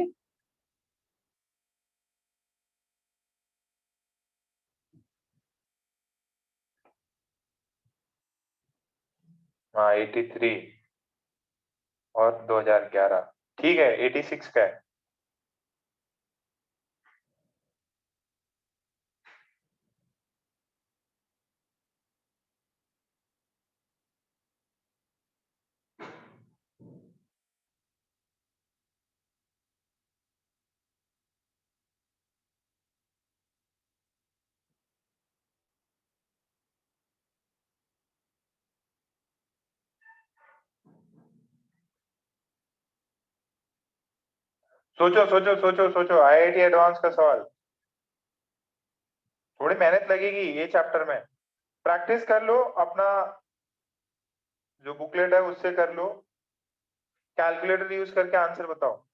हाँ 83 और 2011। ठीक है, 86 का है। सोचो सोचो सोचो सोचो, आईआईटी एडवांस का सवाल, थोड़ी मेहनत लगेगी ये चैप्टर में। प्रैक्टिस कर लो, अपना जो बुकलेट है उससे कर लो, कैलकुलेटर यूज करके आंसर बताओ।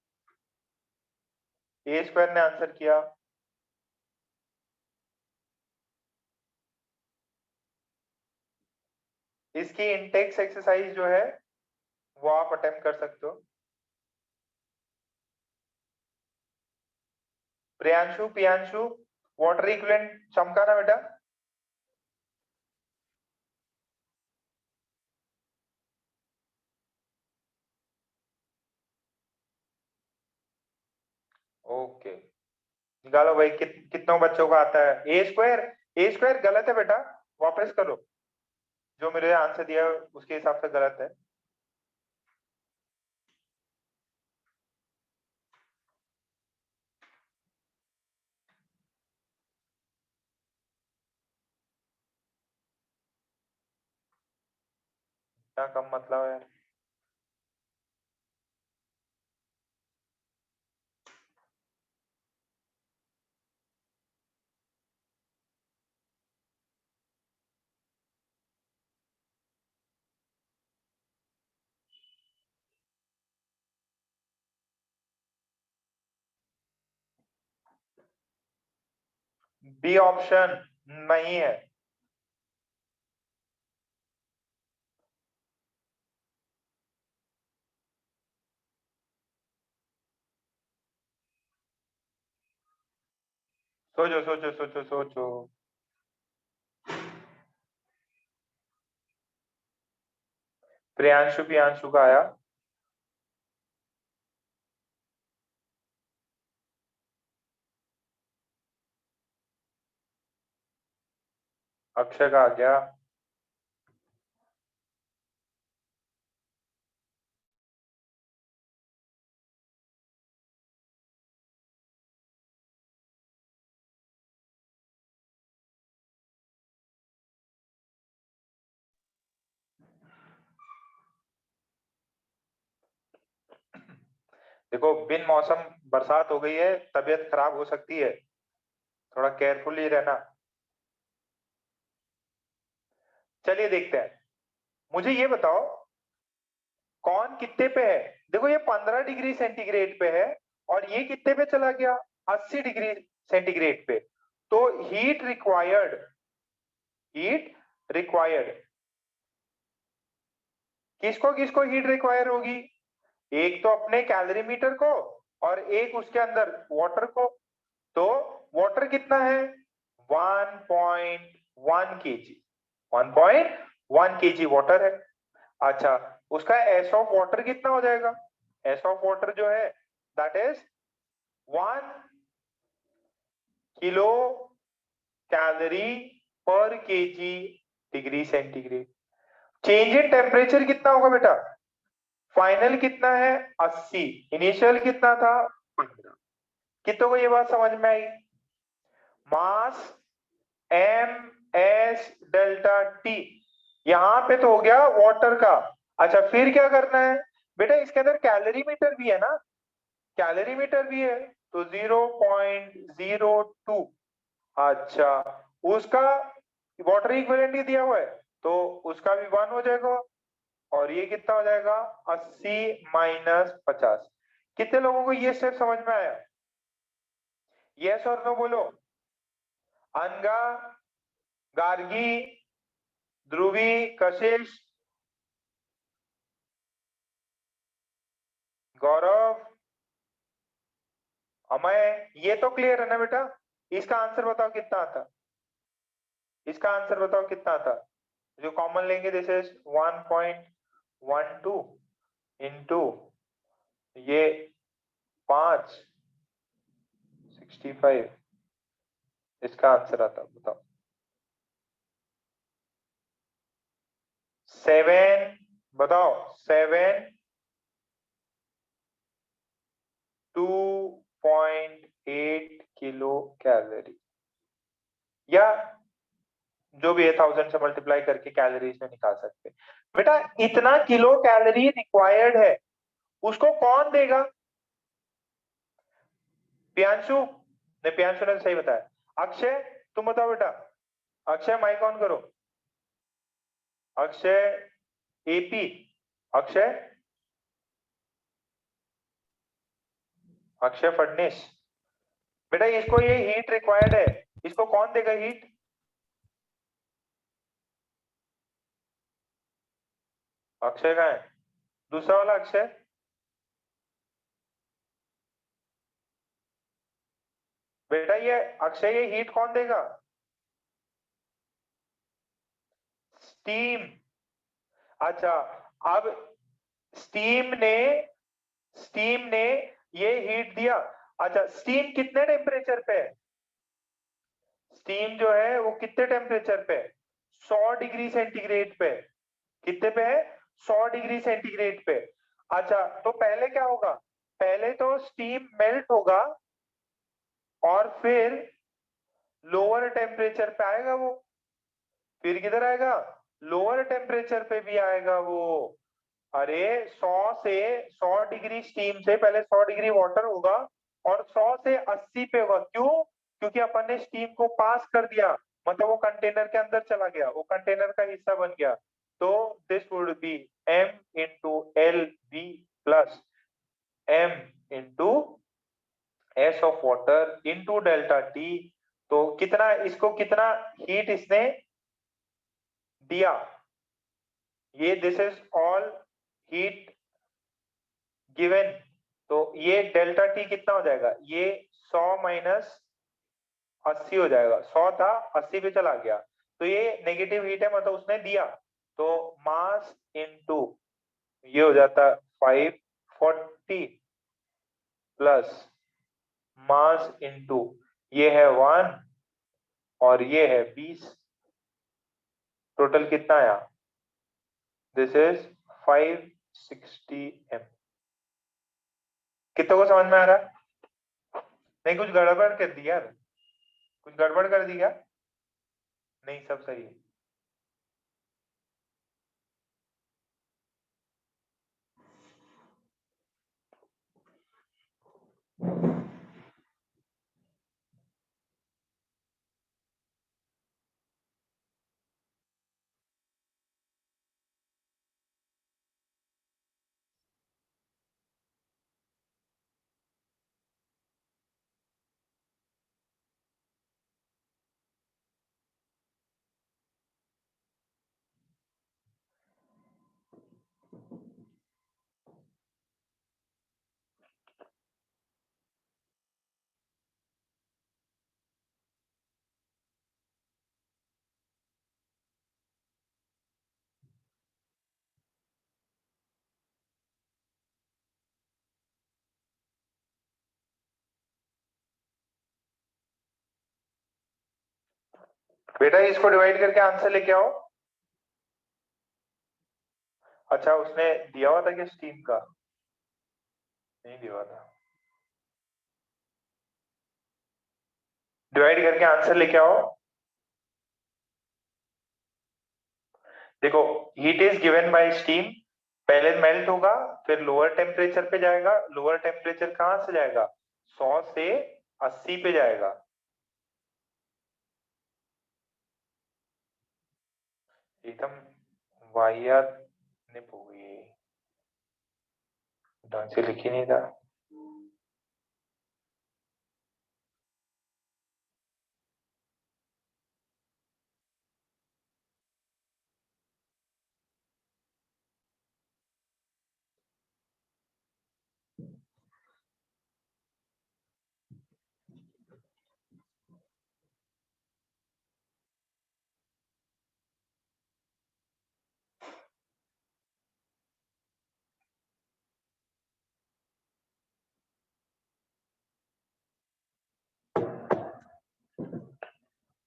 ए स्क्वायर ने आंसर किया, इसकी इंटेक्स एक्सरसाइज जो है वो आप अटेम्प्ट कर सकते हो। प्रियांशु पियांशु, वाटर इक्विवेलेंट चमका ना बेटा। ओके, निकालो भाई, कितनों बच्चों को आता है ए स्क्वायर। ए स्क्वायर गलत है बेटा, वापस करो, जो मेरे आंसर दिया है उसके हिसाब से गलत है। क्या कम मतलब है? बी ऑप्शन नहीं है। सोचो सोचो सोचो सोचो। प्रियांशु पियांशु का आया, अक्षय का आ गया। देखो, बिन मौसम बरसात हो गई है, तबीयत खराब हो सकती है, थोड़ा केयरफुली रहना। चलिए देखते हैं, मुझे ये बताओ कौन कितने पे है। देखो, ये 15 डिग्री सेंटीग्रेड पे है और ये कितने पे चला गया, 80 डिग्री सेंटीग्रेड पे। तो हीट रिक्वायर्ड किसको किसको हीट रिक्वायर होगी, एक तो अपने कैलोरीमीटर को और एक उसके अंदर वाटर को। तो वाटर कितना है, 1.1 केजी, 1.1 केजी वाटर है। अच्छा, उसका एस ऑफ वाटर कितना हो जाएगा, एस ऑफ वाटर जो है दैट इज 1 किलो कैलोरी पर KG degree centigrade. Change in temperature कितना होगा बेटा, फाइनल कितना है 80, इनिशियल कितना था 15। कितनों को ये बात समझ में आई, मास एम एस डेल्टा टी, यहां पे तो हो गया वाटर का। अच्छा, फिर क्या करना है बेटा, इसके अंदर कैलोरीमीटर भी है ना, कैलोरीमीटर भी है, तो 0.02। अच्छा, उसका वाटर इक्विवेलेंट ही दिया हुआ है तो उसका भी 1 हो जाएगा, और ये कितना हो जाएगा 80 माइनस 50। कितने लोगों को ये स्टेप समझ में आया, यस और नो बोलो। अनगा, गार्गी, ध्रुवी, कशिश, गौरव, अमय, ये तो क्लियर है ना बेटा। इसका आंसर बताओ कितना आता, इसका आंसर बताओ कितना आता, जो कॉमन लेंगे दिस इज 1.12 इंटू ये 5 65, इसका आंसर आता बताओ 7, बताओ 7 2.8 किलो कैलोरी, या जो भी है 1000 से मल्टीप्लाई करके कैलोरीज में निकाल सकते हैं। बेटा, इतना किलो कैलोरी रिक्वायर्ड है, उसको कौन देगा, प्रियांशु ने, प्रियांशु ने सही बताया। अक्षय तुम बताओ बेटा, अक्षय माइक ऑन करो। अक्षय एपी, अक्षय, अक्षय फडणीस बेटा, इसको ये हीट रिक्वायर्ड है, इसको कौन देगा हीट? अक्षय का है, दूसरा वाला अक्षय, बेटा ये अक्षय ये हीट कौन देगा? स्टीम। अच्छा, अब स्टीम ने ये हीट दिया। अच्छा, स्टीम कितने टेम्परेचर पे है? स्टीम जो है वो कितने टेम्परेचर पे है? 100 डिग्री सेंटीग्रेड पे। कितने पे है? 100 डिग्री सेंटीग्रेड पे। अच्छा, तो पहले क्या होगा? पहले तो स्टीम मेल्ट होगा और फिर लोअर टेम्परेचर पे आएगा वो, फिर किधर आएगा? लोअर टेम्परेचर पे भी आएगा वो। अरे 100 डिग्री स्टीम से पहले 100 डिग्री वाटर होगा और 100 से 80 पे होगा। क्यों? क्योंकि अपन ने स्टीम को पास कर दिया, मतलब वो कंटेनर के अंदर चला गया, वो कंटेनर का हिस्सा बन गया। तो this would be m into L B plus m into S of water into delta T. तो कितना, इसको कितना हीट इसने दिया? ये this is all heat given. तो ये डेल्टा टी कितना हो जाएगा? ये 100 माइनस 80 हो जाएगा। 100 था 80 पे चला गया, तो ये नेगेटिव हीट है, मतलब उसने दिया। तो मास इनटू ये हो जाता 540 प्लस मास इनटू ये है 1 और ये है 20। टोटल कितना आया? This is 560 m। कितने को समझ में आ रहा है? नहीं कुछ गड़बड़ कर दी यार, कुछ गड़बड़ कर दी क्या? नहीं सब सही है। बेटा इसको डिवाइड करके आंसर लेके आओ। अच्छा, उसने दिया हुआ था कि स्टीम का? नहीं दिया हुआ था। डिवाइड करके आंसर लेके आओ। देखो, heat is given by steam, पहले मेल्ट होगा फिर लोअर टेम्परेचर पे जाएगा। लोअर टेम्परेचर कहां से जाएगा? 100 से 80 पे जाएगा। एकदम वाहियात निप हो गई, ढंग से लिख ही नहीं था।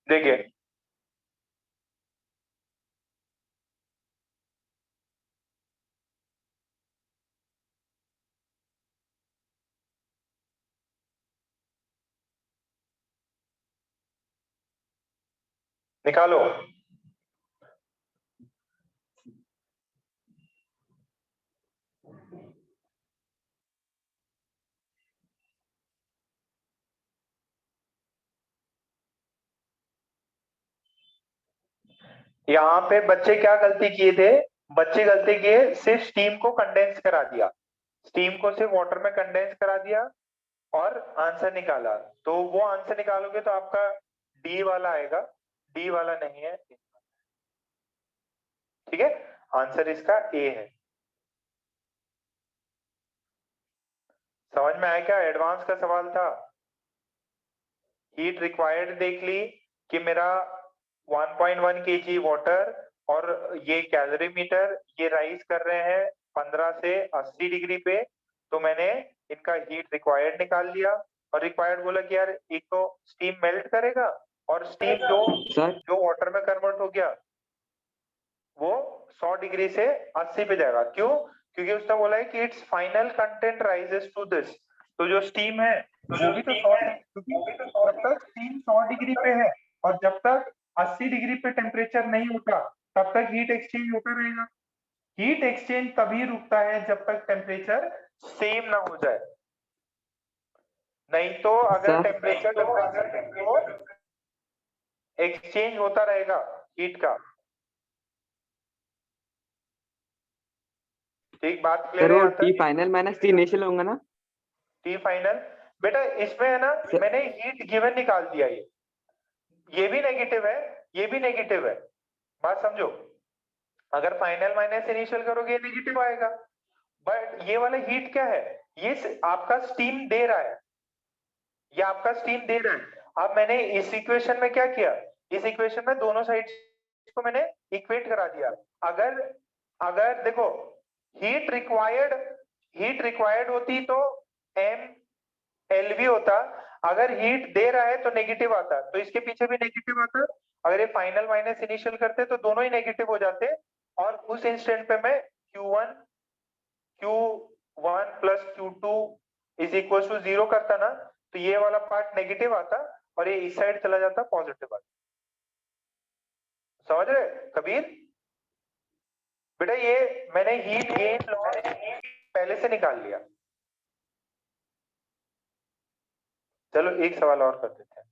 देखिए, निकालो। यहाँ पे बच्चे क्या गलती किए थे, बच्चे गलती किए सिर्फ स्टीम को कंडेंस करा दिया, स्टीम को सिर्फ वाटर में कंडेंस करा दिया और आंसर निकाला। तो वो आंसर निकालोगे तो आपका डी वाला आएगा, डी वाला नहीं है। ठीक है, आंसर इसका ए है। समझ में आया क्या? एडवांस का सवाल था। हीट रिक्वायर्ड देख ली कि मेरा 1.1 kg वाटर और ये कैलोरी मीटर ये राइज कर रहे हैं 15 से 80 डिग्री पे, तो मैंने इनका हीट रिक्वायर्ड निकाल लिया। और रिक्वायर्ड बोला कि यार एक तो स्टीम मेल्ट करेगा और स्टीम जो वाटर में कन्वर्ट हो गया वो 100 डिग्री से 80 पे जाएगा। क्यों? क्योंकि उसने बोला है कि it's final content rises to this. तो जो स्टीम है वो भी तो 100, क्योंकि जब तक स्टीम 100 डिग्री पे है और जब तक 80 डिग्री पे टेम्परेचर नहीं होता तब तक हीट एक्सचेंज होता रहेगा। हीट एक्सचेंज तभी रुकता है जब तक टेम्परेचर सेम ना हो जाए, नहीं तो अगर टेम्परेचर एक्सचेंज होता रहेगा हीट का। ठीक, बात क्लियर है? T final minus T initial होगा ना? टी फाइनल बेटा इसमें है ना, मैंने हीट गिवन निकाल दिया, ये भी नेगेटिव है, ये भी नेगेटिव है। बात समझो, अगर फाइनल माइनस इनिशियल करोगे नेगेटिव आएगा, बट ये वाला हीट क्या है, ये आपका स्टीम दे रहा है, ये आपका स्टीम दे रहा है। अब मैंने इस इक्वेशन में क्या किया, इस इक्वेशन में दोनों साइड को मैंने इक्वेट करा दिया। अगर अगर देखो हीट रिक्वायर्ड होती तो एम एल भी होता, अगर हीट दे रहा है तो नेगेटिव आता, तो इसके पीछे भी नेगेटिव आता। अगर ये फाइनल माइनस इनिशियल करते तो दोनों ही नेगेटिव हो जाते, और उस इंस्टेंट पे मैं Q1 plus Q2 is equal to 0 करता ना, तो ये वाला पार्ट नेगेटिव आता और ये इस साइड चला जाता पॉजिटिव आता। समझ रहे कबीर? बेटा ये मैंने हीट गेन लॉस पहले से निकाल लिया। चलो एक सवाल और कर देते हैं।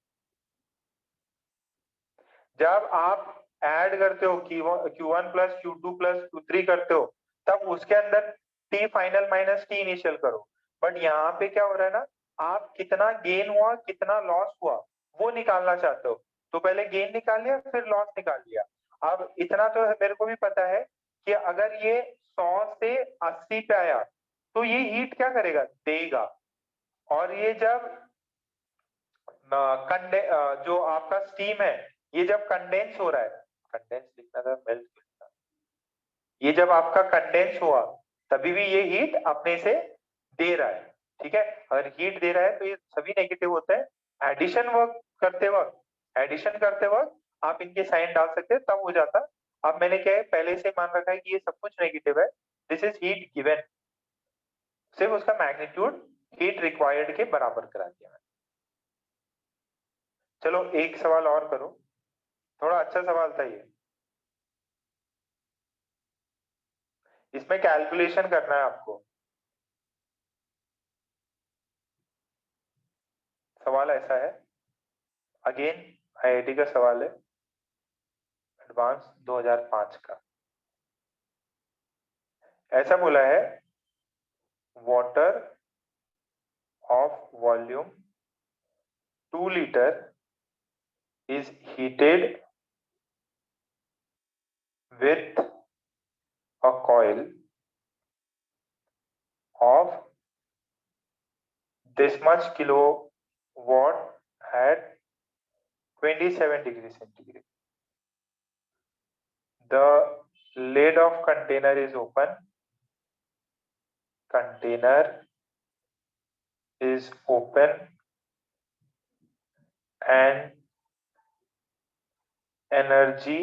जब आप ऐड करते हो Q1 plus Q2 plus Q3 करते हो, तब उसके अंदर T final minus T initial करो। बट यहाँ पे क्या हो रहा है ना, आप कितना गेन हुआ कितना लॉस हुआ वो निकालना चाहते हो, तो पहले गेन निकाल लिया फिर लॉस निकाल लिया। अब इतना तो मेरे को भी पता है कि अगर ये 100 से 80 पे आया तो ये हीट क्या करेगा, देगा। और ये जब जो आपका स्टीम है ये जब कंडेंस हो रहा है, कंडेंस लिखना था मेल्ट लिखना, ये जब आपका कंडेंस हुआ तभी भी ये हीट अपने से दे रहा है। ठीक है, अगर हीट दे रहा है तो ये सभी नेगेटिव होता है। एडिशन करते वक्त आप इनके साइन डाल सकते हैं तब हो जाता। अब मैंने क्या है पहले से मान रखा है कि ये सब कुछ नेगेटिव है, दिस इज हीट गिवन, सिर्फ उसका मैग्नीट्यूड हीट रिक्वायर्ड के बराबर करा दिया। चलो एक सवाल और करो, थोड़ा अच्छा सवाल था ये, इसमें कैलकुलेशन करना है आपको। सवाल ऐसा है, अगेन आईआईटी का सवाल है, एडवांस 2005 का। ऐसा बोला है, water of volume 2 litre is heated with a coil of this much kilowatt at 27 degrees centigrade. The lid of container is open. Container is open and energy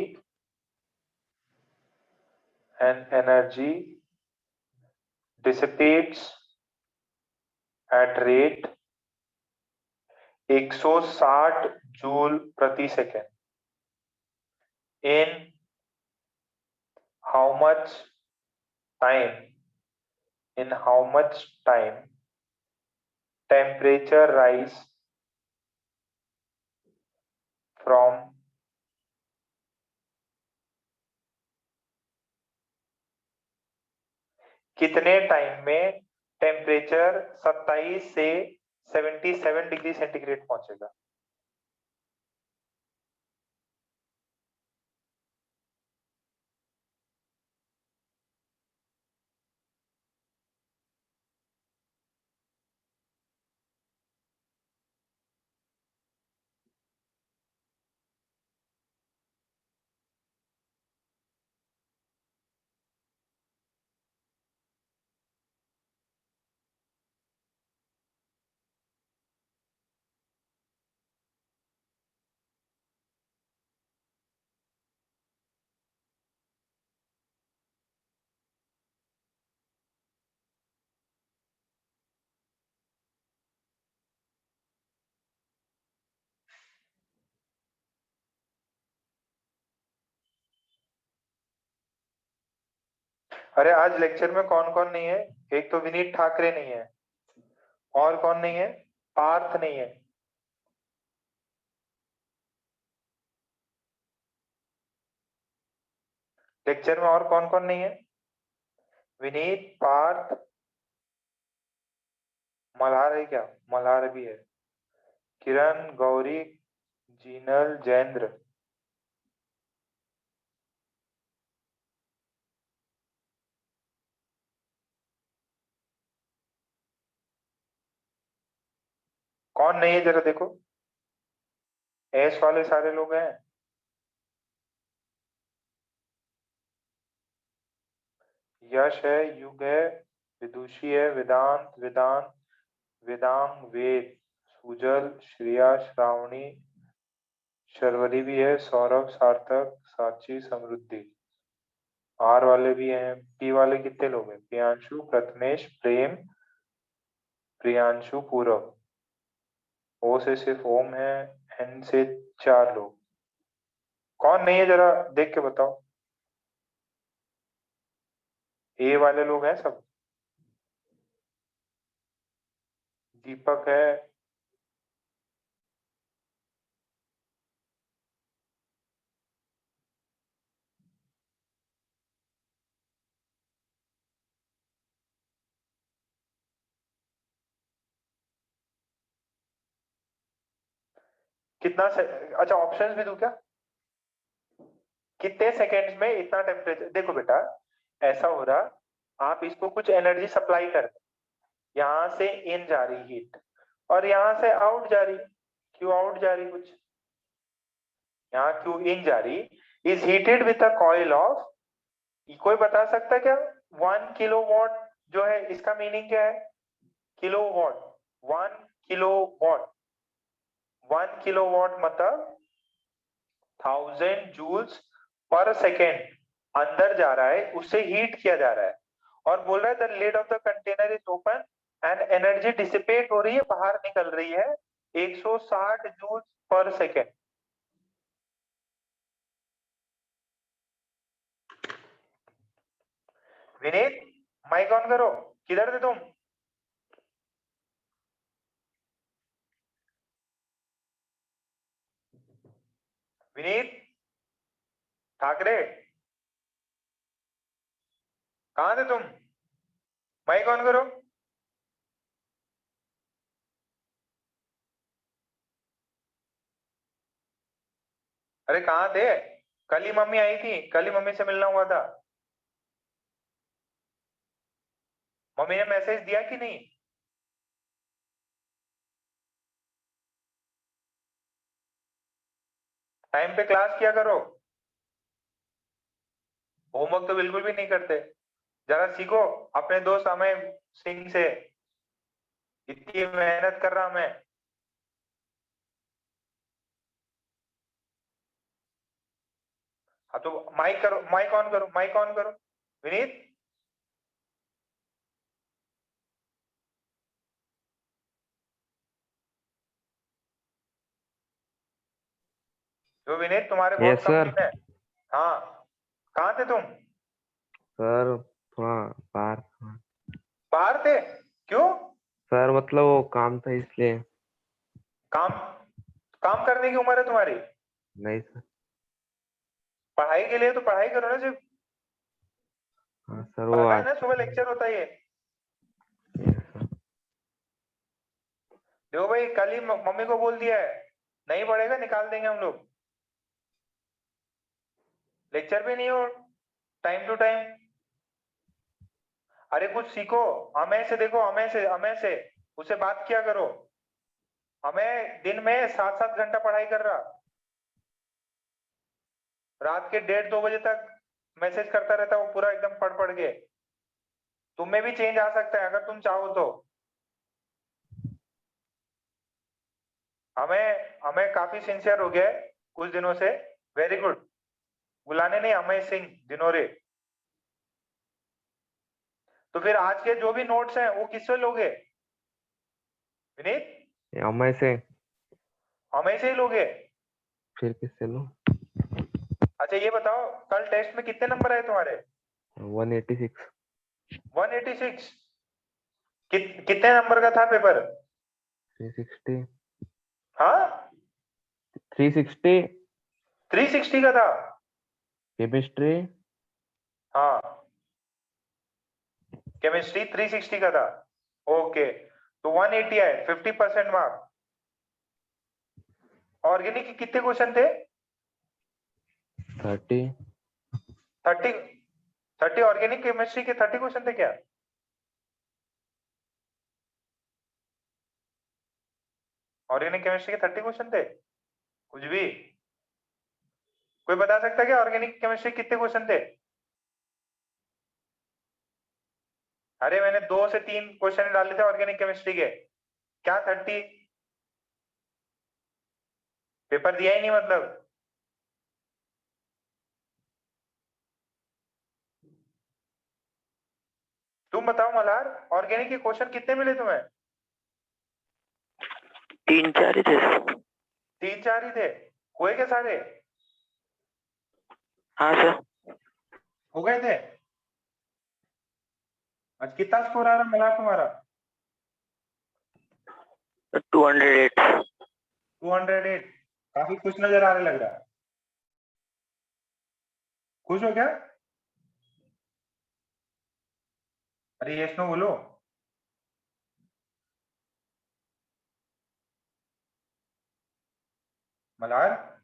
dissipates at rate 160 joule प्रति second. In how much time temperature rise from कितने time में temperature 27 से 77 degree centigrade पहुंचेगा? अरे आज lecture में कौन कौन नहीं है? एक तो विनीत ठाकरे नहीं है, और कौन नहीं है? पार्थ नहीं है। लेक्चर में और कौन कौन नहीं है? विनीत, पार्थ, मल्हार है क्या? मल्हार भी है। किरण, गौरी, जीनल, जैन्द्र। कौन नहीं है जरा देखो। एस वाले सारे लोग हैं। यश है, युग है, विदुषी है, वेदांत, वेदांत, वेदांग, वेद, सुजल, श्रेया, श्रावणी, शर्वरी भी है, सौरभ, सार्थक, साक्षी, समृद्धि। आर वाले भी हैं। पी वाले कितने लोग हैं? प्रियांशु, प्रथमेश, प्रेम, प्रियांशु, पूरव। ओ से सिर्फ ओम है। एन से 4 लोग। कौन नहीं है जरा देख के बताओ। ए वाले लोग हैं सब। दीपक है। कितना से... अच्छा ऑप्शंस भी दूं क्या? कितने सेकेंड्स में इतना टेम्परेचर? देखो बेटा, ऐसा हो रहा, आप इसको कुछ एनर्जी सप्लाई कर दो। यहाँ से इन जा रही हीट, और यहाँ से आउट जा रही। क्यों आउट जा रही? कुछ यहाँ क्यों इन जा रही? Is heated with a coil of, कोई बता सकता क्या? 1 किलोवाट जो है इसका मीनिंग क्या है? किलोवाट, 1 किलोवाट, 1 किलोवाट मतलब 1000 जूल्स पर सेकेंड अंदर जा रहा है, उससे हीट किया जा रहा है। और बोल रहा है the lid of the container is open and energy dissipate हो रही है, बाहर निकल रही है 160 joules per second. Vineet, mic on करो। किधर थे तुम? विनीत ठाकरे, कहाँ थे तुम? माइक ऑन करो। अरे कहाँ थे? कल ही मम्मी आई थी, कल ही मम्मी से मिलना हुआ था। मम्मी ने मैसेज दिया कि नहीं? टाइम पे क्लास किया करो। होमवर्क तो बिल्कुल भी नहीं करते। जरा सीखो अपने दोस्त अमय सिंह से। इतनी मेहनत कर रहा मैं। हाँ तो माइक करो, माइक ऑन करो, माइक ऑन करो। विनीत, जो विनीत तुम्हारे बहुत यस कम सर। दिन है। हाँ, कहाँ थे तुम? सर थोड़ा बाहर था। बाहर थे? क्यों? सर मतलब वो काम था इसलिए। काम? काम करने की उम्र है तुम्हारी? नहीं सर। पढ़ाई के लिए तो पढ़ाई करो ना सिर्फ। हाँ सर वो पता है आज ना सुबह लेक्चर होता है ये। yes, sir. देखो भाई कल ही मम्मी को बोल दिया है, नहीं पढ़ेगा निकाल देंगे हम लोग। लेक्चर भी नहीं हो टाइम टू टाइम। अरे कुछ सीखो, हमें से देखो, हमें से उससे बात किया करो। हमें दिन में 7-7 घंटा पढ़ाई कर रहा, रात के 1:30-2 बजे तक मैसेज करता रहता वो पूरा एकदम पढ़ पढ़ के। तुम में भी चेंज आ सकता है अगर तुम चाहो तो। हमें हमें काफी सिंसियर हो गया है कुछ दिनों से। Very good. बुलाने नहीं, अमय सिंह दिनोरे। तो फिर आज के जो भी नोट्स हैं वो किससे लोगे विनीत? ये अमय से हमें से ही लोगे? फिर किससे लो? अच्छा ये बताओ कल टेस्ट में कितने नंबर आए तुम्हारे? 186 186। कितने नंबर का था पेपर? 360 हाँ 360 360 का था। केमिस्ट्री हाँ केमिस्ट्री 360 का था। ओके तो 180 आए, 50% मार्क। ऑर्गेनिक के कितने क्वेश्चन थे? 30 30 ऑर्गेनिक केमिस्ट्री के 30 क्वेश्चन थे क्या? ऑर्गेनिक केमिस्ट्री के 30 क्वेश्चन थे? कुछ भी। कोई बता सकता है क्या ऑर्गेनिक केमिस्ट्री कितने क्वेश्चन थे? अरे मैंने 2 से 3 क्वेश्चन डाले थे ऑर्गेनिक केमिस्ट्री के, क्या 30? पेपर दिया ही नहीं मतलब। तुम बताओ मल्हार, ऑर्गेनिक के क्वेश्चन कितने मिले तुम्हें? 3-4 ही थे। 3-4 ही थे? हुए क्या सारे? हाँ सर। हो गए थे? आज कितना स्कोर आ रहा मल्हार तुम्हारा? 208। 208। काफी खुश नजर आ रहे लग रहा है। खुश हो क्या? अरे यस नो बोलो। मल्हार